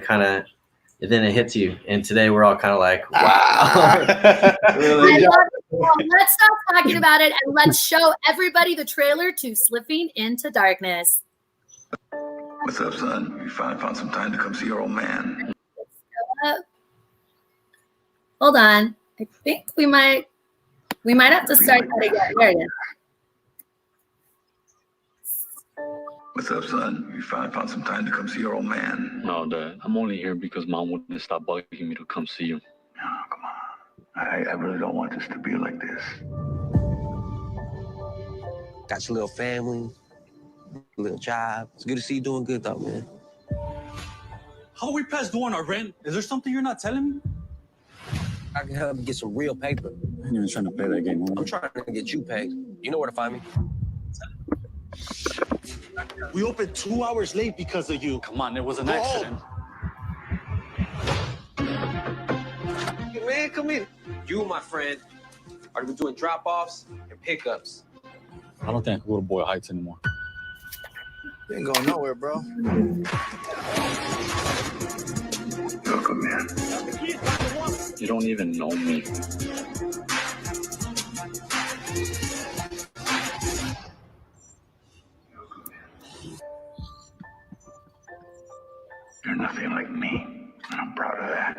then it hits you. And today we're all kind of like, wow. Really? I love it. Well, let's stop talking about it and let's show everybody the trailer to Slipping into Darkness. What's up, son? You finally found some time to come see your old man. Hold on. I think we might have to start that again. There it is. What's up, son? You finally found some time to come see your old man. No, Dad. I'm only here because Mom wouldn't stop bugging me to come see you. Oh, come on. I really don't want this to be like this. Got your little family, little job. It's good to see you doing good, though, man. How are we past doing our rent? Is there something you're not telling me? I can help you get some real paper. I ain't even trying to play that game. I'm trying to get you paid. You know where to find me. We opened 2 hours late because of you. Come on, it was an accident. Hey, man, come in. You, my friend, are we doing drop-offs and pickups? I don't think I can go to Boyle Heights anymore. You ain't going nowhere, bro. Welcome, man. You don't even know me. You're nothing like me, and I'm proud of that.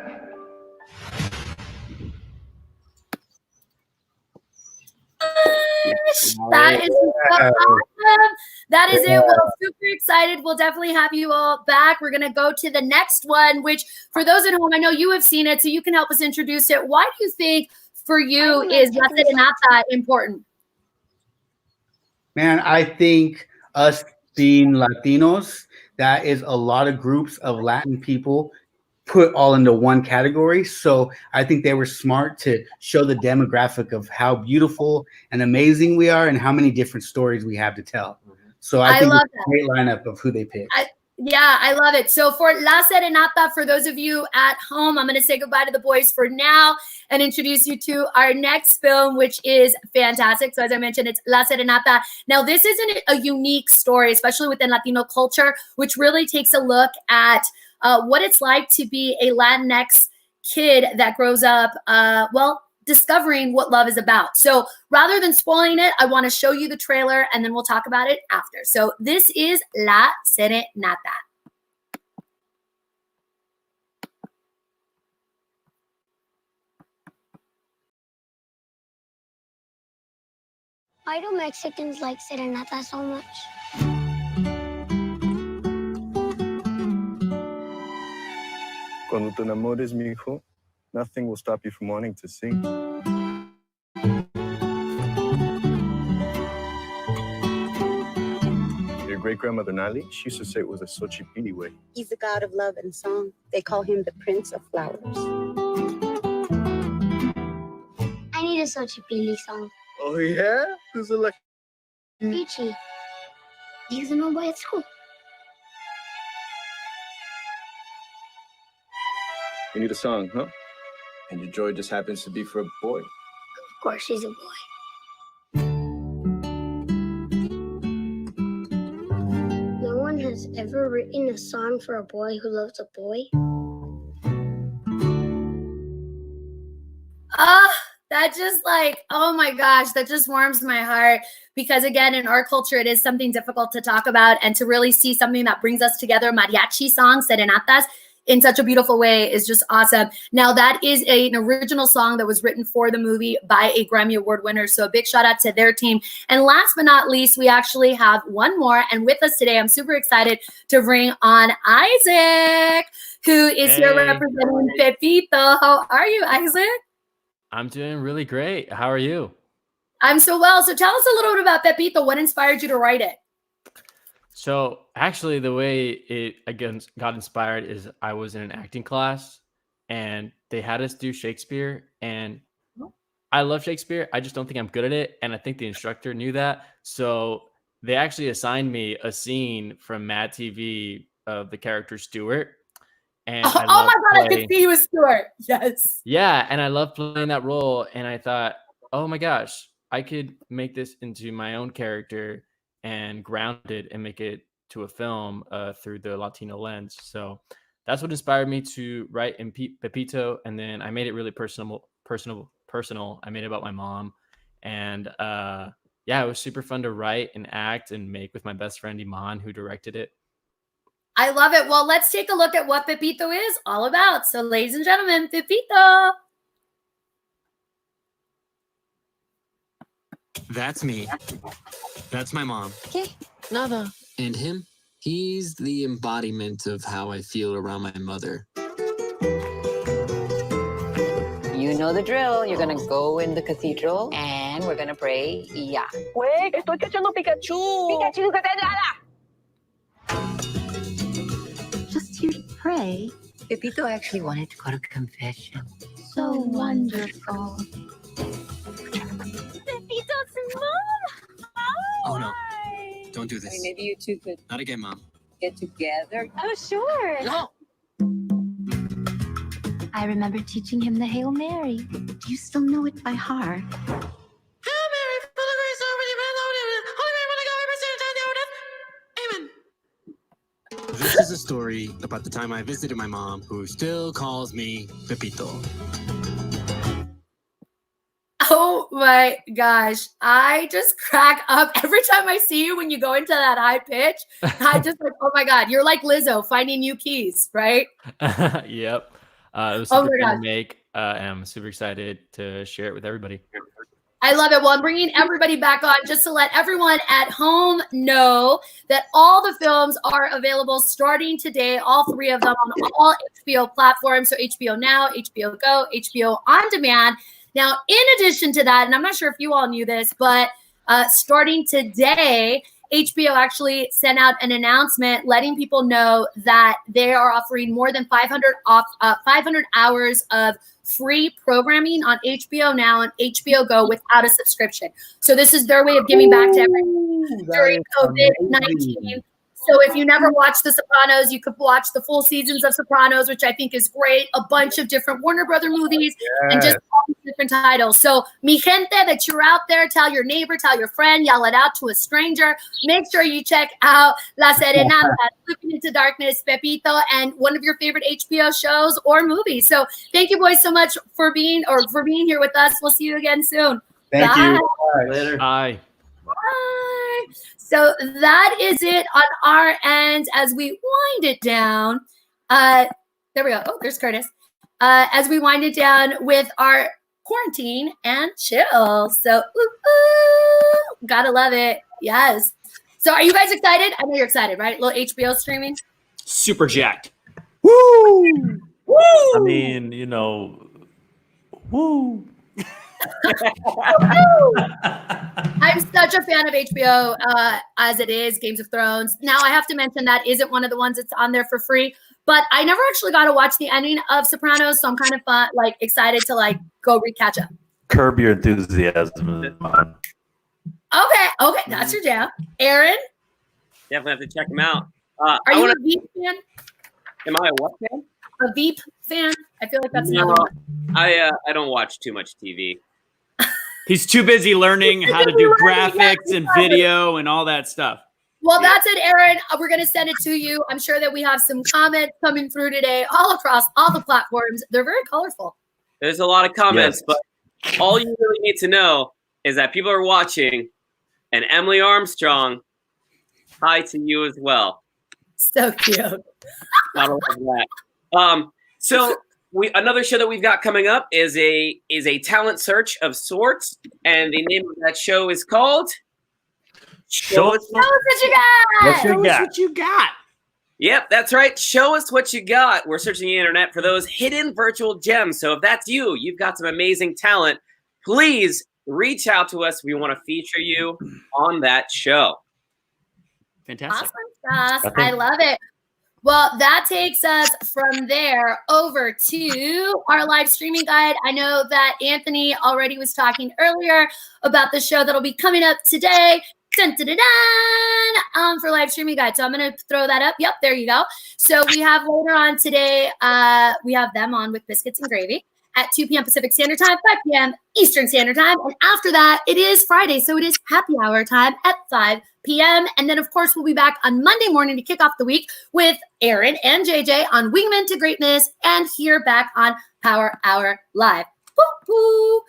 That is so awesome. That is it. We're super excited. We'll definitely have you all back. We're going to go to the next one, which for those at home, I know you have seen it, so you can help us introduce it. Why do you think for you is La Serenata important? Man, I think us being Latinos, that is a lot of groups of Latin people put all into one category. So I think they were smart to show the demographic of how beautiful and amazing we are and how many different stories we have to tell. So I think it's a great lineup of who they picked. Yeah, I love it. So for La Serenata, for those of you at home, I'm going to say goodbye to the boys for now and introduce you to our next film, which is fantastic. So as I mentioned, it's La Serenata. Now, this isn't a unique story, especially within Latino culture, which really takes a look at what it's like to be a Latinx kid that grows up, discovering what love is about. So rather than spoiling it, I want to show you the trailer and then we'll talk about it after. So this is La Serenata. Why do Mexicans like serenata so much? Cuando te enamores, mijo, nothing will stop you from wanting to sing. Your great-grandmother Nali, she used to say it was a Xochipilli way. He's the god of love and song. They call him the Prince of Flowers. I need a Xochipilli song. Oh, yeah? Who's it like? Peachy. He doesn't know why it's school. You need a song, huh? And your joy just happens to be for a boy. Of course, he's a boy. No one has ever written a song for a boy who loves a boy. That just oh my gosh, that just warms my heart because again, in our culture, it is something difficult to talk about and to really see something that brings us together, mariachi songs, serenatas, in such a beautiful way is just awesome. Now, that is an original song that was written for the movie by a Grammy Award winner. So a big shout out to their team. And last but not least, we actually have one more. And with us today, I'm super excited to bring on Isaac, who is here representing Pepito. How are you, Isaac? I'm doing really great. How are you? I'm so well. So tell us a little bit about Pepito. What inspired you to write it? So actually, the way it again got inspired is I was in an acting class and they had us do Shakespeare. And I love Shakespeare. I just don't think I'm good at it. And I think the instructor knew that. So they actually assigned me a scene from Mad TV of the character Stuart. And oh my God, I could see you as Stuart. Yes. Yeah. And I love playing that role. And I thought, oh my gosh, I could make this into my own character and ground it and make it to a film through the Latino lens. So that's what inspired me to write in Pepito. And then I made it really personal. I made it about my mom. And yeah, it was super fun to write and act and make with my best friend Iman, who directed it. I love it. Well, let's take a look at what Pepito is all about. So, ladies and gentlemen, Pepito. That's me. That's my mom. ¿Qué? Nada. And him? He's the embodiment of how I feel around my mother. You know the drill. You're gonna go in the cathedral and we're gonna pray. Yeah. Wait, estoy cachando Pikachu. Pikachu, Just here to pray. Pepito actually wanted to go to confession. So wonderful. Pepito's mom. Oh no. Don't do I this. mean, maybe you two could Not again, Mom. get together. Oh, sure. No. I remember teaching him the Hail Mary. Do you still know it by heart? This is a story about the time I visited my mom, who still calls me Pepito. Oh my gosh. I just crack up every time I see you when you go into that high pitch. I just like, oh my God, you're like Lizzo finding new keys, right? Yep. It was super fun to make. And I'm super excited to share it with everybody. I love it. Well, I'm bringing everybody back on just to let everyone at home know that all the films are available starting today, all three of them on all HBO platforms. So HBO Now, HBO Go, HBO On Demand. Now, in addition to that, and I'm not sure if you all knew this, but starting today, HBO actually sent out an announcement letting people know that they are offering more than 500 hours of free programming on HBO Now and HBO Go without a subscription. So this is their way of giving back to everyone during COVID-19. So if you never watched The Sopranos, you could watch the full seasons of Sopranos, which I think is great. A bunch of different Warner Brother movies and just all these different titles. So mi gente that you're out there, tell your neighbor, tell your friend, yell it out to a stranger. Make sure you check out La Serenata, Slippin Into Darkness, Pepito, and one of your favorite HBO shows or movies. So thank you boys so much for being here with us. We'll see you again soon. Thank Bye. you. Bye. Later. Bye. Bye. So that is it on our end as we wind it down. There we go. Oh, there's Curtis. As we wind it down with our quarantine and chill. So, gotta love it. Yes. So are you guys excited? I know you're excited, right? Little HBO streaming. Super jacked. Woo! Woo! I mean, you know, woo. I'm such a fan of HBO as it is, Games of Thrones. Now, I have to mention that isn't one of the ones that's on there for free, but I never actually got to watch the ending of Sopranos, so I'm kind of excited to go recatch up. Curb Your Enthusiasm. Okay, that's your jam. Erin? Definitely have to check them out. Are you a Veep fan? Am I a what fan? A Veep fan? I feel like that's another one. I don't watch too much TV. He's too busy learning how to do graphics and video and all that stuff. Well, that's it, Erin. We're going to send it to you. I'm sure that we have some comments coming through today all across all the platforms. They're very colorful. There's a lot of comments, but all you really need to know is that people are watching, and Emily Armstrong, hi to you as well. So cute. Gotta love that. So another show that we've got coming up is a talent search of sorts, and the name of that show is called Show Us What You Got. Show us what you got. Yep, that's right. Show us what you got. We're searching the internet for those hidden virtual gems. So if that's you, you've got some amazing talent, please reach out to us. We want to feature you on that show. Fantastic. Awesome stuff. I love it. Well, that takes us from there over to our live streaming guide. I know that Anthony already was talking earlier about the show that'll be coming up today. Dun, dun, dun, dun, for live streaming guide. So I'm going to throw that up. Yep, there you go. So we have later on today, we have them on with Biscuits and Gravy at 2 p.m. Pacific Standard Time, 5 p.m. Eastern Standard Time. And after that, it is Friday. So it is happy hour time at 5 p.m. And then, of course, we'll be back on Monday morning to kick off the week with Erin and JJ on Wingman to Greatness and here back on Power Hour Live. Woo-hoo.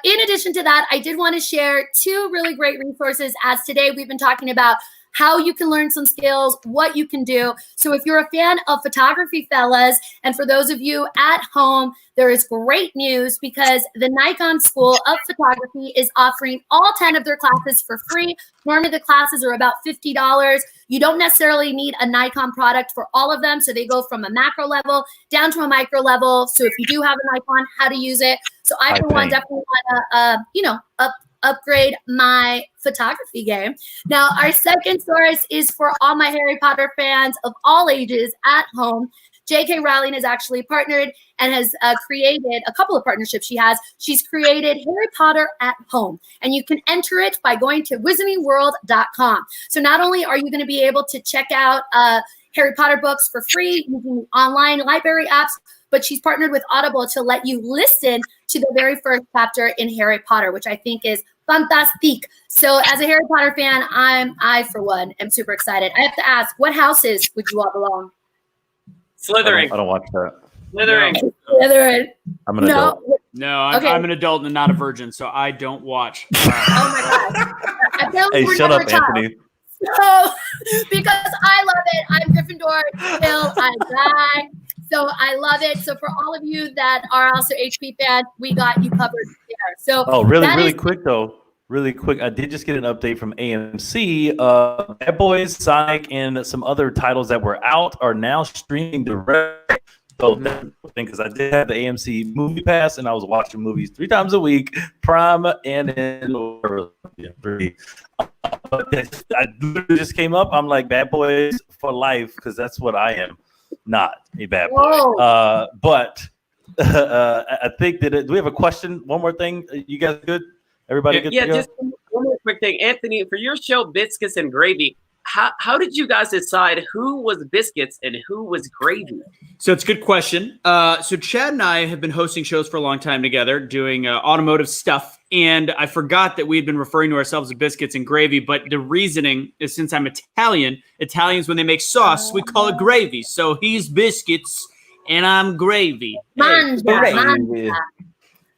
In addition to that, I did want to share 2 really great resources as today we've been talking about how you can learn some skills, what you can do. So if you're a fan of photography, fellas, and for those of you at home, there is great news because the Nikon School of Photography is offering all 10 of their classes for free. Normally the classes are about $50. You don't necessarily need a Nikon product for all of them. So they go from a macro level down to a micro level. So if you do have a Nikon, how to use it. So I, for one, definitely want to, upgrade my photography game. Now, our second source is for all my Harry Potter fans of all ages at home. J.K. Rowling has actually partnered and has created a couple of partnerships She's created Harry Potter at Home, and you can enter it by going to wizardingworld.com. So not only are you going to be able to check out Harry Potter books for free using online library apps, but she's partnered with Audible to let you listen to the very first chapter in Harry Potter, which I think is fantastic. So as a Harry Potter fan, I for one, am super excited. I have to ask, what houses would you all belong? Slytherin. I don't watch that. Slytherin. Slytherin. I'm an adult. No, I'm an adult and not a virgin, so I don't watch. Oh my God. I feel like Hey, we're shut never up, a child. Anthony. So, because I love it. I'm Gryffindor till I die. So I love it. So for all of you that are also HP fans, we got you covered there. So really quick though. Really quick. I did just get an update from AMC. Bad Boys, Sonic, and some other titles that were out are now streaming direct. So because I did have the AMC Movie Pass and I was watching movies 3 times a week, Prime and in 3. I literally just came up. I'm like Bad Boys for life because that's what I am. Not a bad boy. But I think that do we have a question? One more thing. You guys good? Everybody good? Yeah, just one more quick thing. Anthony, for your show, Biscuits and Gravy, how did you guys decide who was Biscuits and who was Gravy? So it's a good question. So Chad and I have been hosting shows for a long time together, doing automotive stuff. And I forgot that we'd been referring to ourselves as Biscuits and Gravy. But the reasoning is since I'm Italian, Italians, when they make sauce, we call it gravy. So he's Biscuits and I'm Gravy. Mangia, Gravy.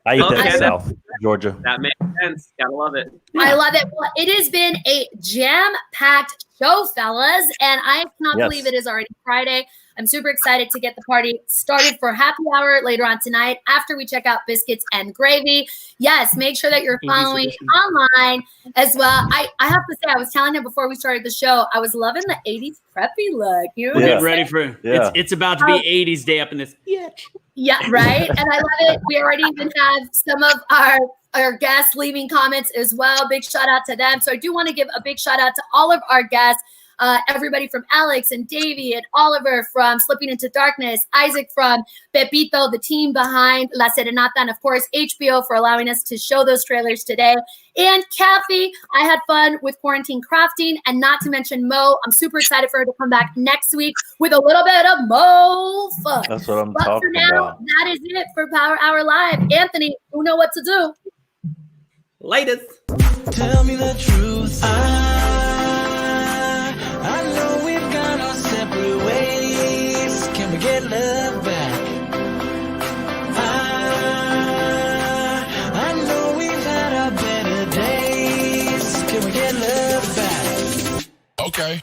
I eat that in South Georgia. That makes sense. Gotta love it. I love it. Well, it has been a jam-packed show, fellas, and I cannot believe it is already Friday. I'm super excited to get the party started for happy hour later on tonight after we check out Biscuits and Gravy. Yes, make sure that you're following online as well. I have to say, I was telling him before we started the show, I was loving the 80s preppy look. You know, get ready for it's about to be 80s day up in this. Yeah, right. And I love it. We already even have some of our guests leaving comments as well. Big shout out to them. So I do want to give a big shout out to all of our guests. Everybody from Alex and Davey and Oliver from Slipping into Darkness, Isaac from Pepito, the team behind La Serenata, and of course HBO for allowing us to show those trailers today. And Kathy, I had fun with quarantine crafting, and not to mention Mo. I'm super excited for her to come back next week with a little bit of Mo fun. That's what I'm but talking for now, about. that is it for Power Hour Live. Anthony, you know what to do. Latest. Tell me the truth. I know we've gone our separate ways. Can we get love back? I know we've had our better days. Can we get love back? Okay.